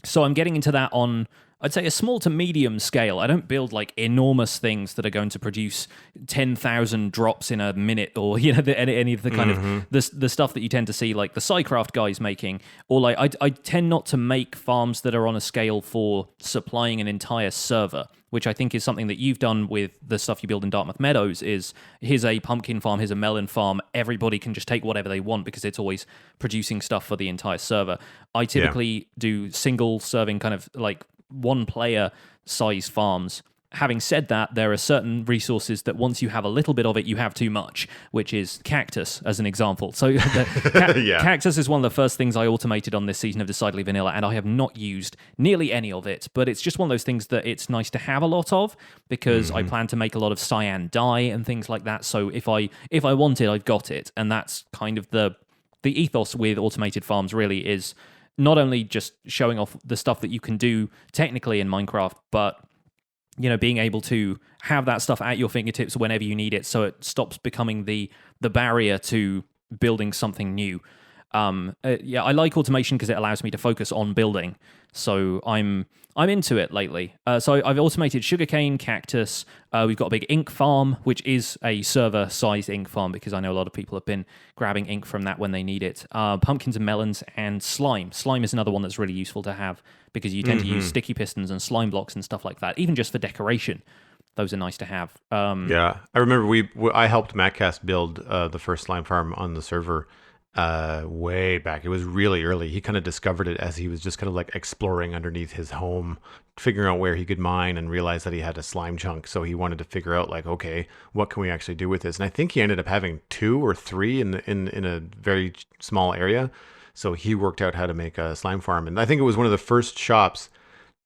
So I'm getting into that on, I'd say, a small to medium scale. I don't build like enormous things that are going to produce 10,000 drops in a minute, or you know, any of the kind of the stuff that you tend to see like the SciCraft guys making. Or like I tend not to make farms that are on a scale for supplying an entire server, which I think is something that you've done with the stuff you build in Dartmouth Meadows. Is here's a pumpkin farm, here's a melon farm. Everybody can just take whatever they want because it's always producing stuff for the entire server. I typically do single serving kind of like one player size farms. Having said that, there are certain resources that once you have a little bit of it, you have too much, which is cactus, as an example. So cactus is one of the first things I automated on this season of Decidedly Vanilla, and I have not used nearly any of it, but it's just one of those things that it's nice to have a lot of, because I plan to make a lot of cyan dye and things like that, so if I want it, I've got it. And that's kind of the ethos with automated farms, really, is not only just showing off the stuff that you can do technically in Minecraft, but you know, being able to have that stuff at your fingertips whenever you need it, so it stops becoming the barrier to building something new. I like automation because it allows me to focus on building. So I'm into it lately. So I've automated sugarcane, cactus. We've got a big ink farm, which is a server-sized ink farm because I know a lot of people have been grabbing ink from that when they need it. Pumpkins and melons, and slime. Slime is another one that's really useful to have because you tend to use sticky pistons and slime blocks and stuff like that, even just for decoration. Those are nice to have. I remember I helped Mattcast build the first slime farm on the server way back. It was really early. He kind of discovered it as he was just kind of like exploring underneath his home, figuring out where he could mine, and realized that he had a slime chunk. So he wanted to figure out like, okay, what can we actually do with this? And I think he ended up having 2 or 3 in a very small area. So he worked out how to make a slime farm. And I think it was one of the first shops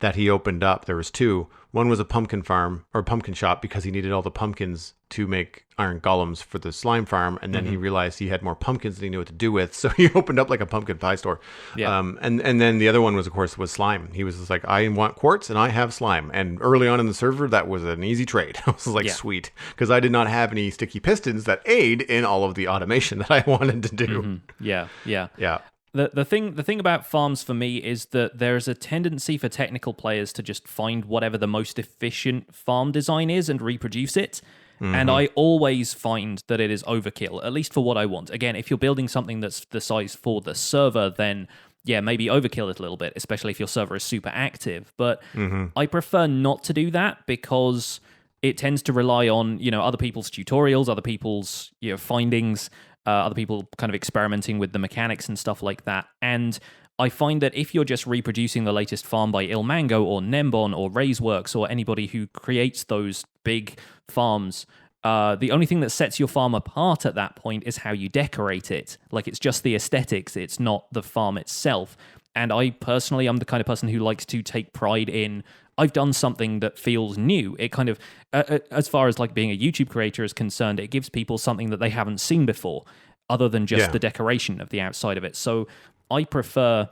that he opened up. There was 2. One was a pumpkin farm or pumpkin shop because he needed all the pumpkins to make iron golems for the slime farm. And then he realized he had more pumpkins than he knew what to do with. So he opened up like a pumpkin pie store. Yeah. And then the other one was, of course, was slime. He was just like, I want quartz and I have slime. And early on in the server, that was an easy trade. I was like, sweet. Because I did not have any sticky pistons that aid in all of the automation that I wanted to do. Yeah. The thing about farms for me is that there is a tendency for technical players to just find whatever the most efficient farm design is and reproduce it. And I always find that it is overkill, at least for what I want. Again, if you're building something that's the size for the server, then yeah, maybe overkill it a little bit, especially if your server is super active. But I prefer not to do that because it tends to rely on, other people's tutorials, other people's, findings, other people kind of experimenting with the mechanics and stuff like that. And I find that if you're just reproducing the latest farm by Ilmango or Nembon or Raiseworks or anybody who creates those big farms, the only thing that sets your farm apart at that point is how you decorate it. Like, it's just the aesthetics, it's not the farm itself. And I personally, I'm the kind of person who likes to take pride in, I've done something that feels new. It kind of, as far as like being a YouTube creator is concerned, it gives people something that they haven't seen before, other than just the decoration of the outside of it. So I prefer,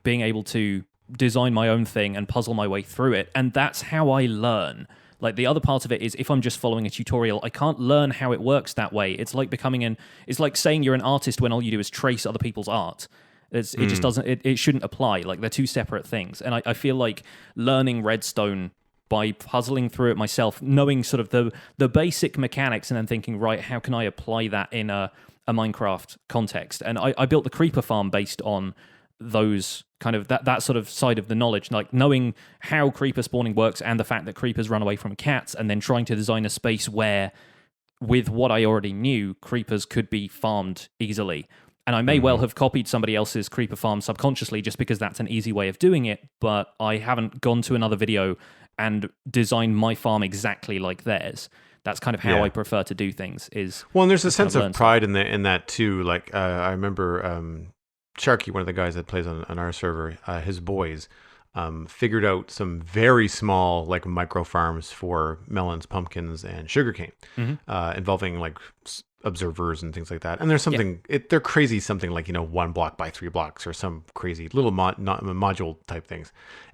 being able to design my own thing and puzzle my way through it. And that's how I learn. Like, the other part of it is, if I'm just following a tutorial, I can't learn how it works that way. It's like it's like saying you're an artist when all you do is trace other people's art. It just doesn't, it shouldn't apply. Like, they're two separate things. And I feel like learning Redstone by puzzling through it myself, knowing sort of the basic mechanics, and then thinking, right, how can I apply that in a Minecraft context? And I built the creeper farm based on those kind of that sort of side of the knowledge, like knowing how creeper spawning works and the fact that creepers run away from cats, and then trying to design a space where, with what I already knew, creepers could be farmed easily. And I may well have copied somebody else's creeper farm subconsciously just because that's an easy way of doing it, but I haven't gone to another video and designed my farm exactly like theirs. That's kind of how I prefer to do things. And there's a sense of pride in that too. Like, I remember Sharky, one of the guys that plays on our server, his boys figured out some very small, like, micro farms for melons, pumpkins, and sugarcane, involving like observers and things like that. And there's something they're crazy, something like 1 block by 3 blocks or some crazy little module type things.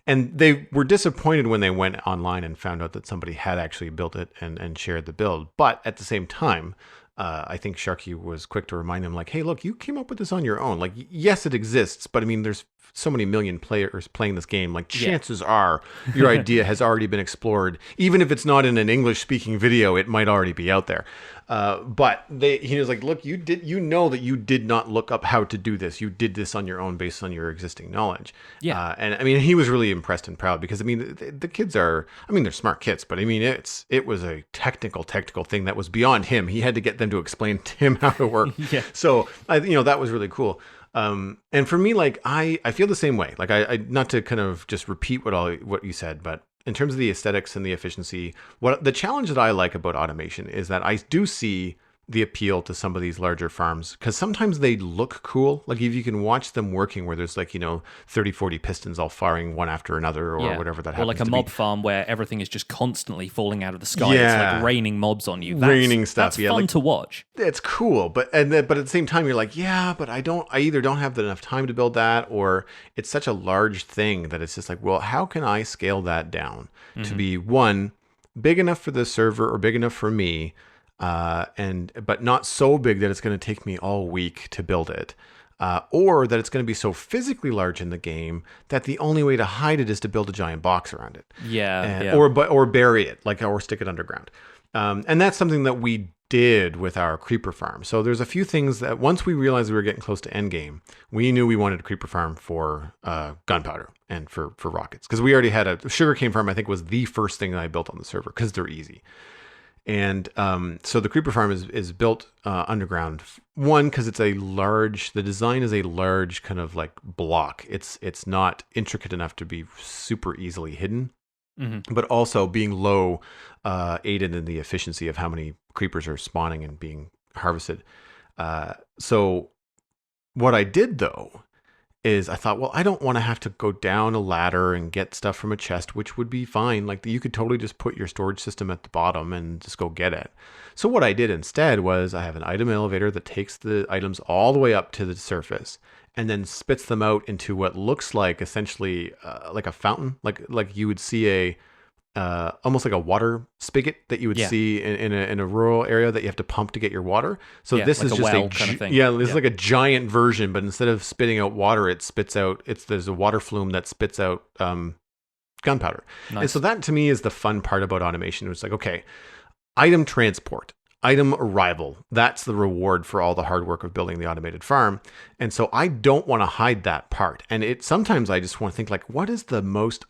And they were disappointed when they went online and found out that somebody had actually built it and shared the build. But at the same time, I think Sharky was quick to remind them, like, hey, look, you came up with this on your own. Like, yes, it exists, but I mean, there's so many million players playing this game. Like, chances are your idea has already been explored. Even if it's not in an English-speaking video, it might already be out there. But he was like, look, you know that you did not look up how to do this. You did this on your own based on your existing knowledge. Yeah. And I mean, he was really impressed and proud because, I mean, the kids are, I mean, they're smart kids, but I mean, it was a technical thing that was beyond him. He had to get them to explain to him how to work. So, that was really cool. And for me, like, I feel the same way. Like, I not to kind of just repeat what you said, but in terms of the aesthetics and the efficiency, what the challenge that I like about automation is that I do see the appeal to some of these larger farms, because sometimes they look cool. Like, if you can watch them working where there's like, 30, 40 pistons all firing one after another or whatever that happens. Or like a mob farm where everything is just constantly falling out of the sky. It's like raining mobs on you. Raining stuff. That's fun to watch. It's cool. But at the same time, you're like, but I either don't have enough time to build that, or it's such a large thing that it's just like, well, how can I scale that down to be, one, big enough for the server or big enough for me, but not so big that it's going to take me all week to build it, or that it's going to be so physically large in the game that the only way to hide it is to build a giant box around it. Or bury it, or stick it underground. And that's something that we did with our creeper farm. So there's a few things that once we realized we were getting close to endgame, we knew we wanted a creeper farm for gunpowder and for rockets, because we already had a sugarcane farm. I think was the first thing that I built on the server because they're easy. And so the creeper farm is built underground. One, because the design is a large kind of like block. It's not intricate enough to be super easily hidden, but also being low aided in the efficiency of how many creepers are spawning and being harvested. So what I did though is I thought, well, I don't want to have to go down a ladder and get stuff from a chest, which would be fine. Like, you could totally just put your storage system at the bottom and just go get it. So what I did instead was I have an item elevator that takes the items all the way up to the surface and then spits them out into what looks like essentially like a fountain, like you would see almost like a water spigot that you would see in a rural area that you have to pump to get your water. So this is just a kind of thing. It's like a giant version, but instead of spitting out water, it spits out. There's a water flume that spits out gunpowder. Nice. And so that to me is the fun part about automation. It's like, okay, item transport, item arrival. That's the reward for all the hard work of building the automated farm. And so I don't want to hide that part. And sometimes I just want to think like, what is the most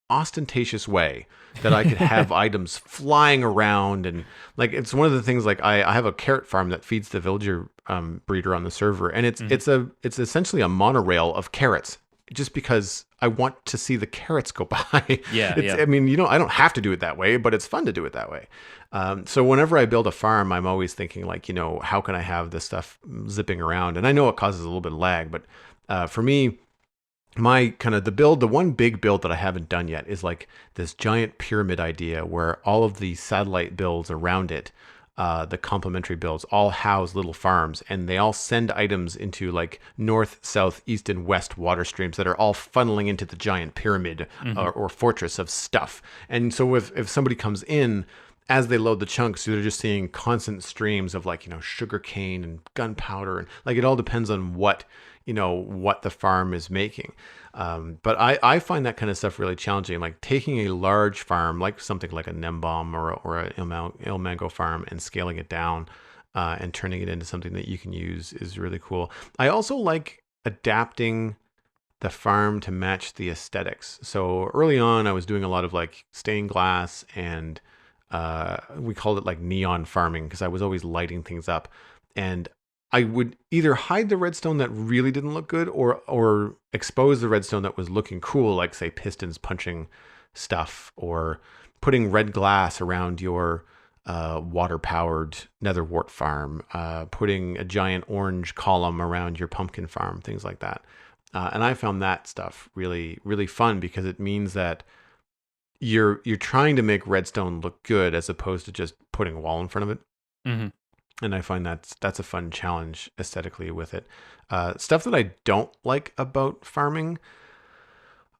ostentatious way that I could have items flying around? And like, it's one of the things, like I have a carrot farm that feeds the villager breeder on the server, and it's essentially a monorail of carrots, just because I want to see the carrots go by. I mean, I don't have to do it that way, but it's fun to do it that way. So whenever I build a farm, I'm always thinking like, how can I have this stuff zipping around? And I know it causes a little bit of lag, but for me, the one big build that I haven't done yet is like this giant pyramid idea where all of the satellite builds around it, the complementary builds, all house little farms, and they all send items into like north, south, east, and west water streams that are all funneling into the giant pyramid or fortress of stuff. And so if somebody comes in, as they load the chunks, they're just seeing constant streams of like, sugar cane and gunpowder, and like it all depends on what the farm is making. But I find that kind of stuff really challenging, like taking a large farm, like something like a Nembom or a Il Mango farm, and scaling it down and turning it into something that you can use is really cool. I also like adapting the farm to match the aesthetics. So early on, I was doing a lot of like stained glass, and we called it like neon farming because I was always lighting things up. And I would either hide the redstone that really didn't look good, or expose the redstone that was looking cool, like say pistons punching stuff, or putting red glass around your water-powered nether wart farm, putting a giant orange column around your pumpkin farm, things like that. And I found that stuff really, really fun because it means that you're trying to make redstone look good as opposed to just putting a wall in front of it. Mm-hmm. And I find that's a fun challenge aesthetically with it. Stuff that I don't like about farming,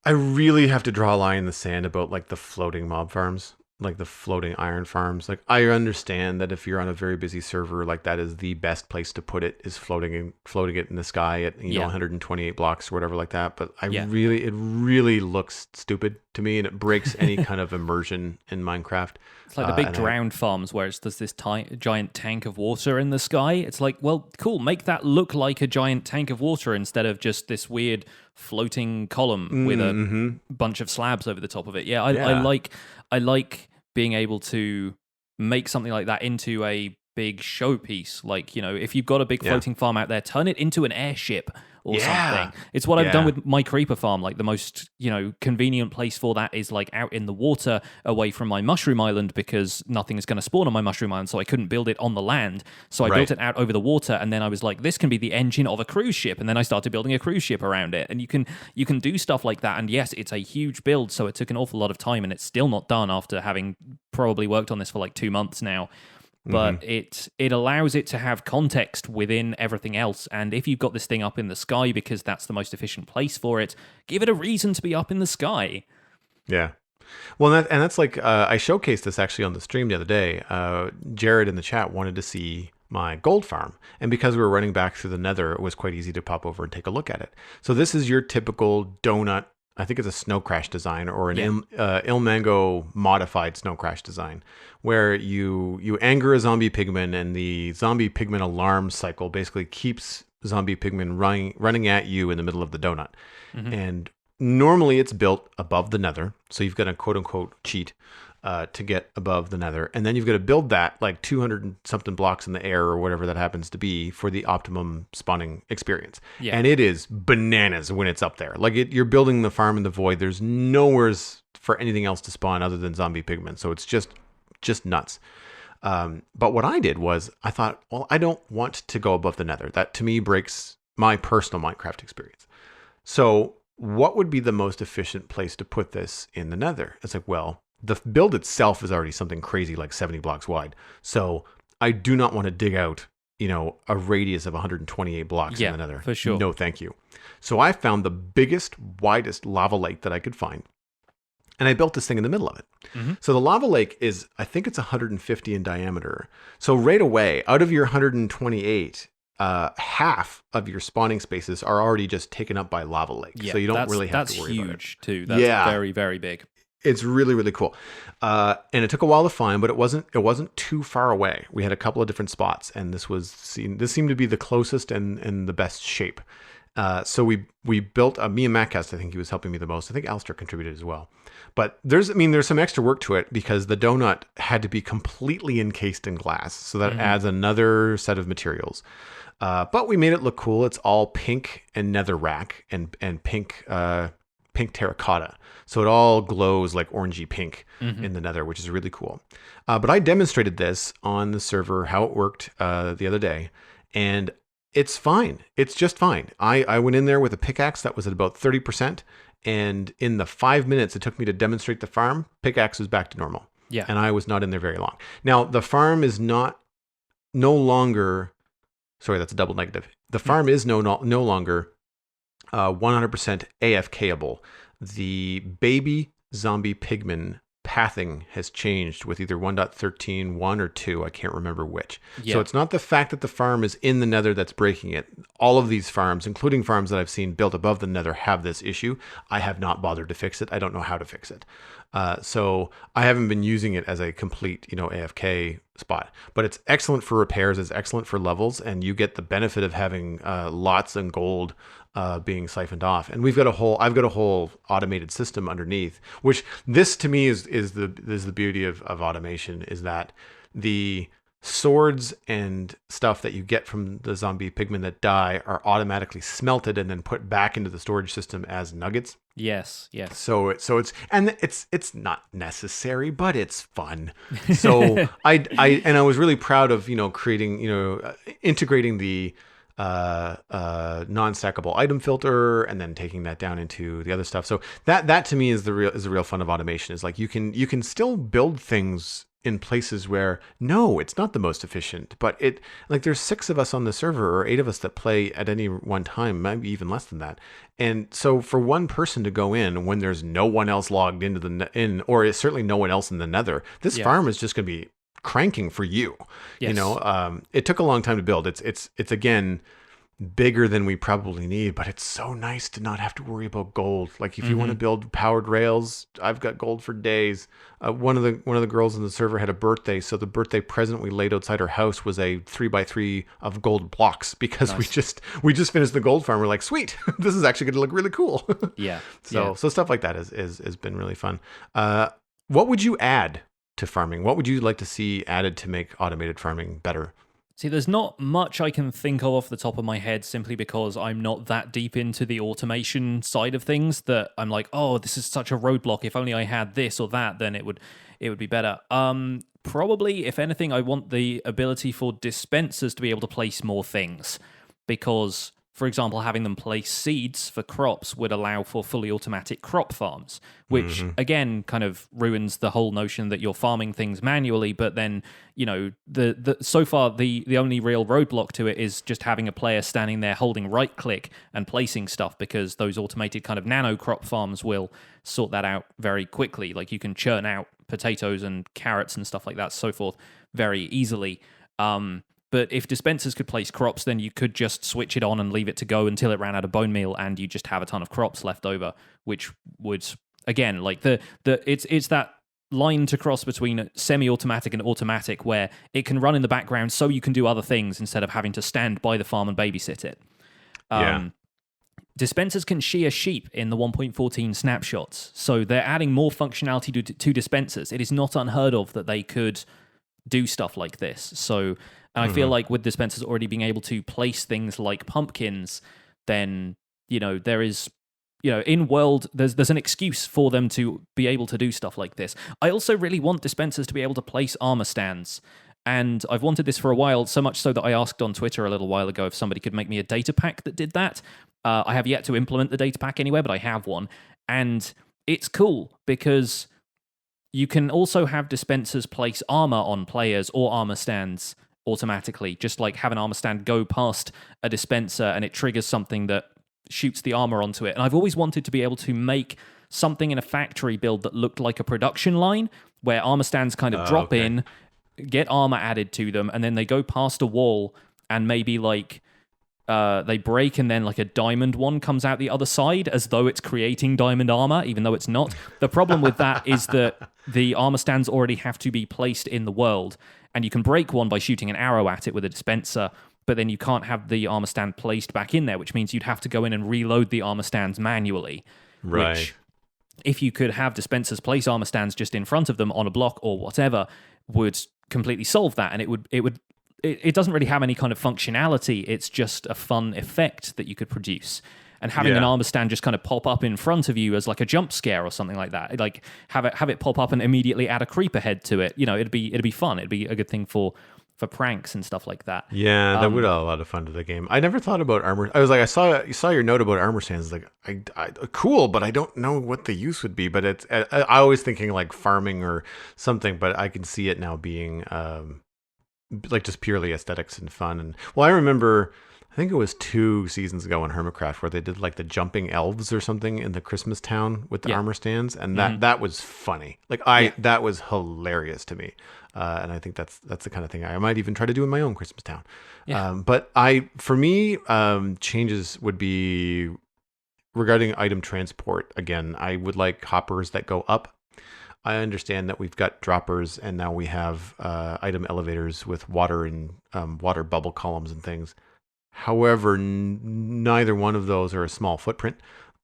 I really have to draw a line in the sand about like the floating mob farms, like the floating iron farms. Like I understand that if you're on a very busy server, like that is the best place to put it, is floating it in the sky at 128 blocks or whatever like that. But it really looks stupid to me, and it breaks any kind of immersion in Minecraft. It's like the big drowned farms where there's this giant tank of water in the sky. It's like, well, cool, make that look like a giant tank of water instead of just this weird floating column with a bunch of slabs over the top of it. I like being able to make something like that into a big showpiece. Like, if you've got a big floating farm out there, turn it into an airship or something. It's what I've done with my creeper farm. Like the most, convenient place for that is like out in the water away from my mushroom island, because nothing is going to spawn on my mushroom island, so I couldn't build it on the land. So I built it out over the water, and then I was like, this can be the engine of a cruise ship, and then I started building a cruise ship around it. And you can do stuff like that. And yes, it's a huge build, so it took an awful lot of time, and it's still not done after having probably worked on this for like 2 months now. But it allows it to have context within everything else. And if you've got this thing up in the sky because that's the most efficient place for it, give it a reason to be up in the sky. Yeah. Well, that's like, I showcased this actually on the stream the other day. Jared in the chat wanted to see my gold farm. And because we were running back through the nether, it was quite easy to pop over and take a look at it. So this is your typical donut. I think it's a snow crash design, or an Il Mango modified snow crash design, where you anger a zombie pigman, and the zombie pigman alarm cycle basically keeps zombie pigmen running at you in the middle of the donut. And normally it's built above the nether, so you've got a quote unquote cheat to get above the nether, and then you've got to build that like 200 and something blocks in the air or whatever that happens to be for the optimum spawning experience. And it is bananas when it's up there. Like you're building the farm in the void. There's nowhere for anything else to spawn other than zombie pigmen, so it's just nuts. But what I did was I thought, well, I don't want to go above the nether. That to me breaks my personal Minecraft experience. So what would be the most efficient place to put this in the nether? It's like, well, the build itself is already something crazy like 70 blocks wide. So I do not want to dig out, a radius of 128 blocks in the nether. For sure. No, thank you. So I found the biggest, widest lava lake that I could find, and I built this thing in the middle of it. So the lava lake is, I think it's 150 in diameter. So right away, out of your 128, half of your spawning spaces are already just taken up by lava lake. So you don't really have to worry about it. That's huge too. That's very, very big. It's really, really cool. And it took a while to find, but it wasn't too far away. We had a couple of different spots, and this seemed to be the closest and the best shape. So we built me and Mattcast. I think he was helping me the most. I think Alistair contributed as well. But there's some extra work to it because the donut had to be completely encased in glass. So that adds another set of materials. But we made it look cool. It's all pink and netherrack and pink terracotta. So it all glows like orangey pink in the nether, which is really cool. But I demonstrated this on the server, how it worked the other day. And it's fine. It's just fine. I went in there with a pickaxe that was at about 30%. And in the 5 minutes it took me to demonstrate the farm, pickaxe was back to normal. Yeah. And I was not in there very long. Now, the farm is no longer... Sorry, that's a double negative. The farm is no longer 100% AFKable. The baby zombie pigman pathing has changed with either 1.13, 1 or 2. I can't remember which. Yeah. So it's not the fact that the farm is in the nether that's breaking it. All of these farms, including farms that I've seen built above the nether, have this issue. I have not bothered to fix it. I don't know how to fix it. So I haven't been using it as a complete, AFK spot, but it's excellent for repairs. It's excellent for levels, and you get the benefit of having lots and gold being siphoned off. And I've got a whole automated system underneath, which this to me is the beauty of automation, is that the swords and stuff that you get from the zombie pigmen that die are automatically smelted and then put back into the storage system as nuggets. Yes. So it's not necessary, but it's fun. So I was really proud of creating integrating the non-stackable item filter and then taking that down into the other stuff. So that to me is the real fun of automation. Is like you can still build things in places where it's not the most efficient, but there's 6 of us on the server or 8 of us that play at any one time, maybe even less than that. And so for one person to go in when there's no one else logged into or certainly no one else in the nether, this farm is just going to be cranking for you. Yes. It took a long time to build. It's again bigger than we probably need, but it's so nice to not have to worry about gold. Like if you want to build powered rails, I've got gold for days. One of the girls in the server had a birthday, so the birthday present we laid outside her house was a 3x3 of gold blocks because we just finished the gold farm. We're like, sweet, this is actually going to look really cool. Yeah. So stuff like that has been really fun. What would you add to farming? What would you like to see added to make automated farming better? See, there's not much I can think of off the top of my head simply because I'm not that deep into the automation side of things that I'm like, oh, this is such a roadblock. If only I had this or that, then it would be better. Probably, if anything, I want the ability for dispensers to be able to place more things because, for example, having them place seeds for crops would allow for fully automatic crop farms, which again kind of ruins the whole notion that you're farming things manually. But then, so far the only real roadblock to it is just having a player standing there holding right click and placing stuff, because those automated kind of nano crop farms will sort that out very quickly. Like you can churn out potatoes and carrots and stuff like that, so forth, very easily. But if dispensers could place crops, then you could just switch it on and leave it to go until it ran out of bone meal, and you just have a ton of crops left over, which would, again, like it's that line to cross between semi-automatic and automatic where it can run in the background so you can do other things instead of having to stand by the farm and babysit it. Dispensers can shear sheep in the 1.14 snapshots, so they're adding more functionality to dispensers. It is not unheard of that they could do stuff like this. So... And I feel like with dispensers already being able to place things like pumpkins, then, there is, in world, there's an excuse for them to be able to do stuff like this. I also really want dispensers to be able to place armor stands. And I've wanted this for a while, so much so that I asked on Twitter a little while ago if somebody could make me a data pack that did that. I have yet to implement the data pack anywhere, but I have one. And it's cool because you can also have dispensers place armor on players or armor stands automatically, just like have an armor stand go past a dispenser and it triggers something that shoots the armor onto it. And I've always wanted to be able to make something in a factory build that looked like a production line where armor stands kind of drop in, get armor added to them, and then they go past a wall and maybe like they break, and then like a diamond one comes out the other side as though it's creating diamond armor, even though it's not. The problem with that is that the armor stands already have to be placed in the world, and you can break one by shooting an arrow at it with a dispenser, but then you can't have the armor stand placed back in there, which means you'd have to go in and reload the armor stands manually. Right. Which, if you could have dispensers place armor stands just in front of them on a block or whatever, would completely solve that, and it doesn't really have any kind of functionality. It's just a fun effect that you could produce. And having an armor stand just kind of pop up in front of you as like a jump scare or something like that, like have it pop up and immediately add a creeper head to it. It'd be fun. It'd be a good thing for pranks and stuff like that. Yeah, that would add a lot of fun to the game. I never thought about armor. I was like, you saw your note about armor stands. Like, cool, but I don't know what the use would be. But it's I always thinking like farming or something. But I can see it now being like just purely aesthetics and fun. And well, I remember, I think it was 2 seasons ago in Hermitcraft where they did like the jumping elves or something in the Christmas town with the armor stands, and that was funny. Like that was hilarious to me, and I think that's the kind of thing I might even try to do in my own Christmas town. Yeah. But for me, changes would be regarding item transport. Again, I would like hoppers that go up. I understand that we've got droppers, and now we have item elevators with water and water bubble columns and things. However, neither one of those are a small footprint.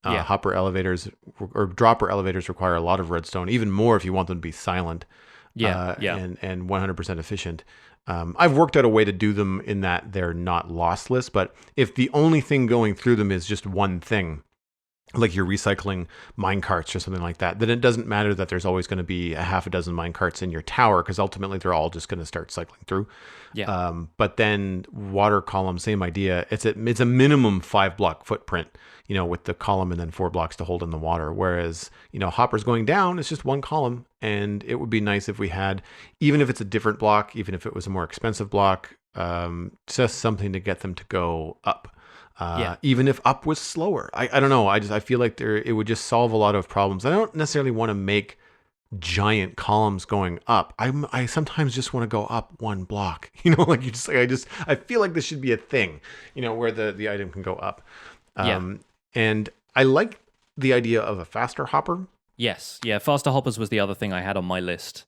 Hopper elevators or dropper elevators require a lot of redstone, even more if you want them to be silent. And 100% efficient. I've worked out a way to do them in that they're not lossless, but if the only thing going through them is just one thing, like you're recycling mine carts or something like that, then it doesn't matter that there's always going to be a half a dozen mine carts in your tower, because ultimately they're all just going to start cycling through. But then water column, same idea. It's a minimum 5 block footprint, with the column and then 4 blocks to hold in the water. Whereas, hoppers going down, it's just one column, and it would be nice if we had, even if it's a different block, even if it was a more expensive block, just something to get them to go up. Even if up was slower. I don't know. I feel like it would just solve a lot of problems. I don't necessarily want to make giant columns going up. I sometimes just want to go up 1 block. I feel like this should be a thing, where the item can go up. And I like the idea of a faster hopper. Yes. Yeah. Faster hoppers was the other thing I had on my list.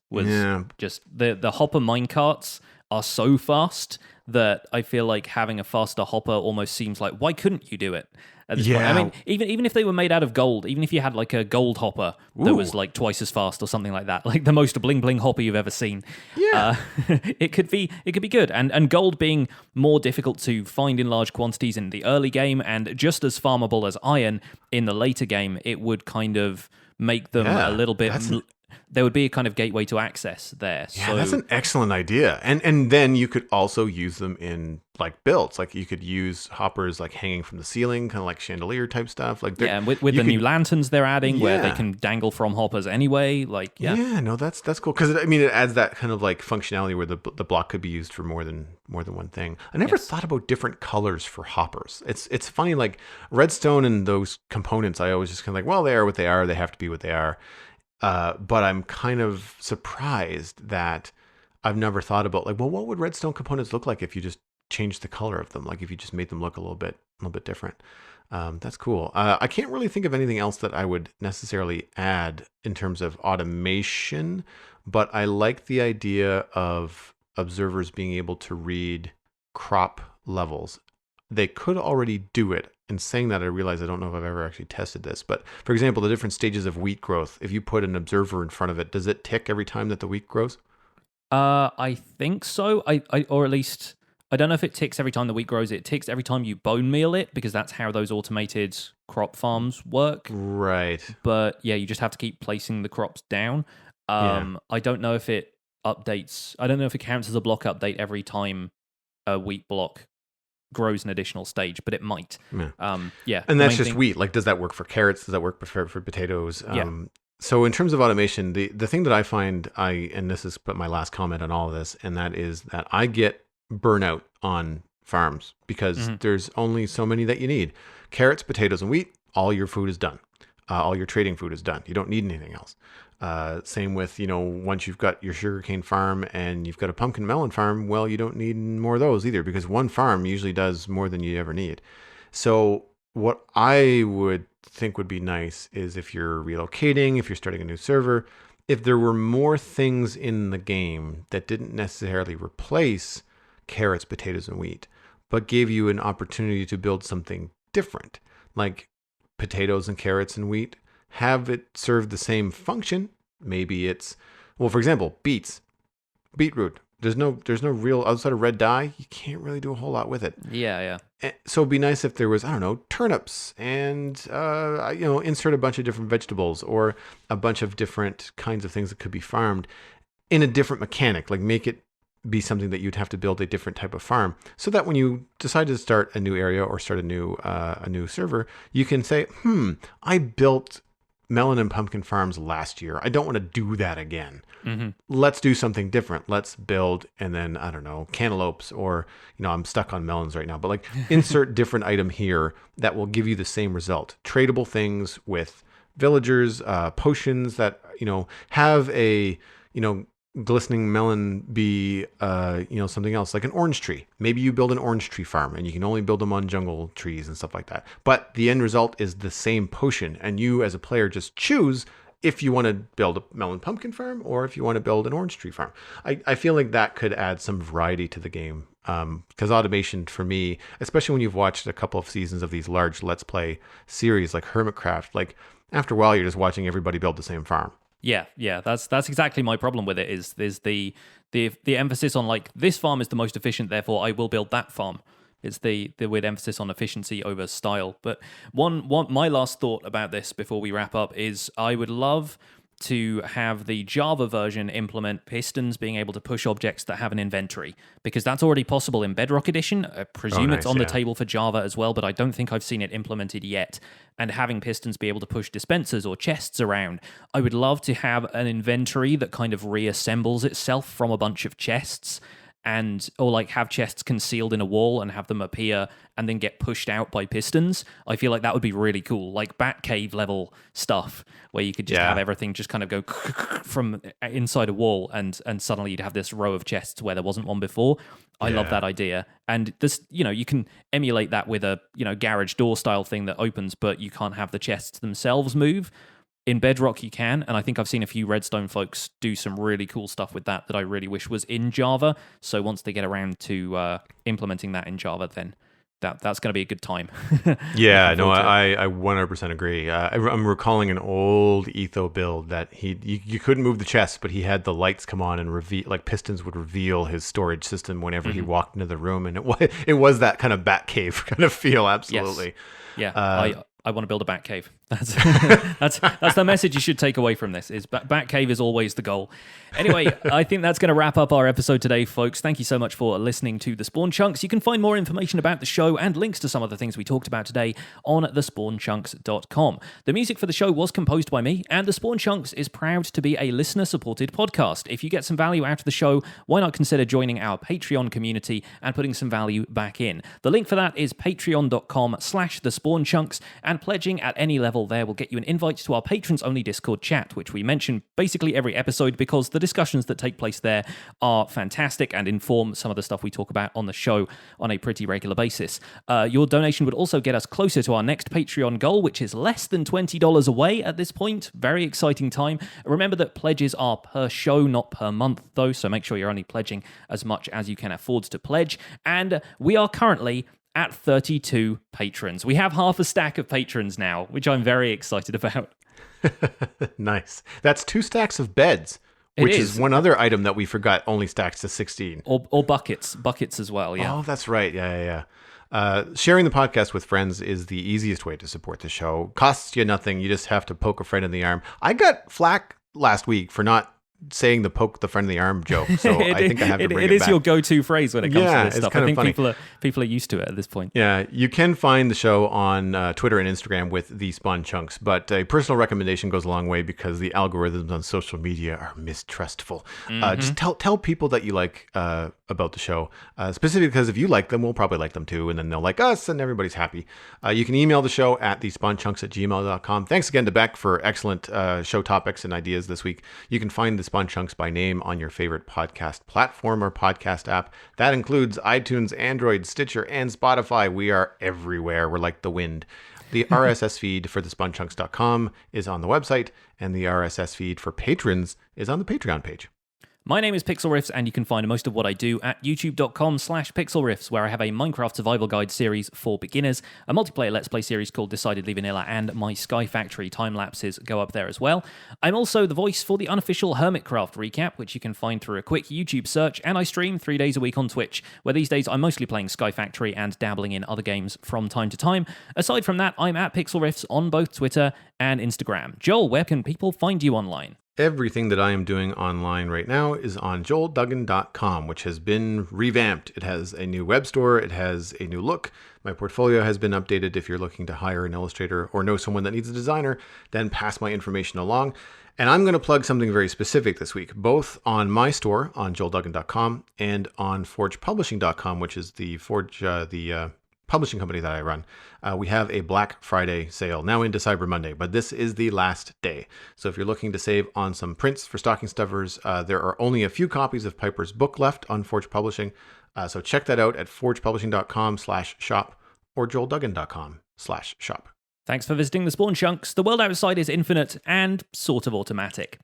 Just the hopper minecarts are so fast that I feel like having a faster hopper almost seems like, why couldn't you do it at this point? I mean, even if they were made out of gold, even if you had like a gold hopper that was like twice as fast or something like that, like the most bling bling hopper you've ever seen, it could be good. And gold being more difficult to find in large quantities in the early game and just as farmable as iron in the later game, it would kind of make them a little bit... There would be a kind of gateway to access there. Yeah, that's an excellent idea. And then you could also use them in like builds. Like you could use hoppers like hanging from the ceiling, kind of like chandelier type stuff. Like and with the new lanterns they're adding where they can dangle from hoppers anyway. Like no, that's cool, because it adds that kind of like functionality where the block could be used for more than one thing. I never thought about different colors for hoppers. It's funny, like redstone and those components. I always just kind of like, well, they are what they are. They have to be what they are. But I'm kind of surprised that I've never thought about like, well, what would redstone components look like if you just changed the color of them? Like if you just made them look a little bit different. That's cool. I can't really think of anything else that I would necessarily add in terms of automation, but I like the idea of observers being able to read crop levels. They could already do it. In saying that, I realize I don't know if I've ever actually tested this, but for example, the different stages of wheat growth, if you put an observer in front of it, does it tick every time that the wheat grows? I think so. Or at least, I don't know if it ticks every time the wheat grows. It ticks every time you bone meal it, because that's how those automated crop farms work. Right. But yeah, you just have to keep placing the crops down. I don't know if it updates. I don't know if it counts as a block update every time a wheat block grows an additional stage, but it might. And that's just wheat. Like, does that work for carrots? Does that work for potatoes? So in terms of automation, the thing that I find, and this is my last comment on all of this, and that is that I get burnout on farms because there's only so many that you need. Carrots, potatoes, and wheat, all your food is done. all your trading food is done. You don't need anything else. Same with, once you've got your sugarcane farm and you've got a pumpkin melon farm, well, you don't need more of those either, because one farm usually does more than you ever need. So what I would think would be nice is, if you're relocating, if you're starting a new server, if there were more things in the game that didn't necessarily replace carrots, potatoes, and wheat, but gave you an opportunity to build something different, like potatoes and carrots and wheat, have it serve the same function. Maybe it's, well, for example, beetroot. There's no real, outside of red dye, you can't really do a whole lot with it. Yeah. So it'd be nice if there was, I don't know, turnips and, insert a bunch of different vegetables or a bunch of different kinds of things that could be farmed in a different mechanic, like make it be something that you'd have to build a different type of farm, so that when you decide to start a new area or start a new server, you can say, I built melon and pumpkin farms last year. I don't want to do that again. Mm-hmm. Let's do something different. Let's build, and then, I don't know, cantaloupes, or, I'm stuck on melons right now, but like insert different item here that will give you the same result. Tradable things with villagers, potions that, have a, glistening melon be, something else, like an orange tree. Maybe you build an orange tree farm and you can only build them on jungle trees and stuff like that. But the end result is the same potion, and you as a player just choose if you want to build a melon pumpkin farm or if you want to build an orange tree farm. I feel like that could add some variety to the game, because automation, for me, especially when you've watched a couple of seasons of these large Let's Play series like Hermitcraft, like after a while you're just watching everybody build the same farm. Yeah, that's exactly my problem with it. Is the emphasis on, like, this farm is the most efficient, therefore I will build that farm. It's the weird emphasis on efficiency over style. But my last thought about this before we wrap up is, I would love to have the Java version implement pistons being able to push objects that have an inventory, because that's already possible in Bedrock Edition. I presume it's on the table for Java as well, but I don't think I've seen it implemented yet. And having pistons be able to push dispensers or chests around, I would love to have an inventory that kind of reassembles itself from a bunch of chests, or like have chests concealed in a wall and have them appear and then get pushed out by pistons. I feel like that would be really cool, like Batcave level stuff, where you could just have everything just kind of go from inside a wall, and suddenly you'd have this row of chests where there wasn't one before. I love that idea. And this, you can emulate that with a, garage door style thing that opens, but you can't have the chests themselves move. In Bedrock, you can, and I think I've seen a few Redstone folks do some really cool stuff with that I really wish was in Java. So once they get around to implementing that in Java, then that's going to be a good time. Yeah, no, I 100% agree. I'm recalling an old Etho build that you couldn't move the chest, but he had the lights come on and reveal, like pistons would reveal his storage system whenever he walked into the room, and it was that kind of Batcave kind of feel. Absolutely. Yes. Yeah, I want to build a Batcave. That's the message you should take away from this, is Batcave is always the goal. Anyway, I think that's going to wrap up our episode today, folks. Thank you so much for listening to The Spawn Chunks. You can find more information about the show and links to some of the things we talked about today on thespawnchunks.com. The music for the show was composed by me, and The Spawn Chunks is proud to be a listener-supported podcast. If you get some value out of the show, why not consider joining our Patreon community and putting some value back in? The link for that is patreon.com/thespawnchunks, and pledging at any level there will get you an invite to our patrons-only Discord chat, which we mention basically every episode because the discussions that take place there are fantastic and inform some of the stuff we talk about on the show on a pretty regular basis. Your donation would also get us closer to our next Patreon goal, which is less than $20 away at this point. Very exciting time. Remember that pledges are per show, not per month, though, so make sure you're only pledging as much as you can afford to pledge. And we are currently at 32 patrons. We have half a stack of patrons now, which I'm very excited about. Nice. That's 2 stacks of beds, which is one other item that we forgot only stacks to 16. Or buckets as well, yeah. Oh, that's right. Yeah. Sharing the podcast with friends is the easiest way to support the show. Costs you nothing. You just have to poke a friend in the arm. I got flack last week for not saying the poke the friend in the arm joke. So I think I have to bring it back. It is back. your go-to phrase when it comes to this stuff. I think people are used to it at this point. Yeah, you can find the show on Twitter and Instagram with the Spawn Chunks, but a personal recommendation goes a long way because the algorithms on social media are mistrustful. Just tell people that you like about the show, specifically because if you like them, we'll probably like them too, and then they'll like us, and everybody's happy. You can email the show at thespawnchunks@gmail.com. Thanks again to Beck for excellent show topics and ideas this week. You can find the Spawn Chunks by name on your favorite podcast platform or podcast app. That includes iTunes, Android, Stitcher, and Spotify. We are everywhere. We're like the wind. The RSS feed for thespawnchunks.com is on the website, and the RSS feed for patrons is on the Patreon page. My name is Pixlriffs, and you can find most of what I do at youtube.com/pixelriffs, where I have a Minecraft survival guide series for beginners, a multiplayer Let's Play series called Decidedly Vanilla, and my Sky Factory time lapses go up there as well. I'm also the voice for the unofficial Hermitcraft recap, which you can find through a quick YouTube search, and I stream 3 days a week on Twitch, where these days I'm mostly playing Sky Factory and dabbling in other games from time to time. Aside from that, I'm at Pixlriffs on both Twitter and Instagram. Joel, where can people find you online? Everything that I am doing online right now is on joelduggan.com, which has been revamped. It has a new web store. It has a new look. My portfolio has been updated. If you're looking to hire an illustrator or know someone that needs a designer, then pass my information along. And I'm going to plug something very specific this week, both on my store on joelduggan.com and on forgepublishing.com, which is the publishing company that I run. We have a Black Friday sale now into Cyber Monday, but this is the last day. So if you're looking to save on some prints for stocking stuffers, there are only a few copies of Piper's book left on Forge Publishing. So check that out at forgepublishing.com/shop or joelduggan.com/shop. Thanks for visiting the Spawn Chunks. The world outside is infinite and sort of automatic.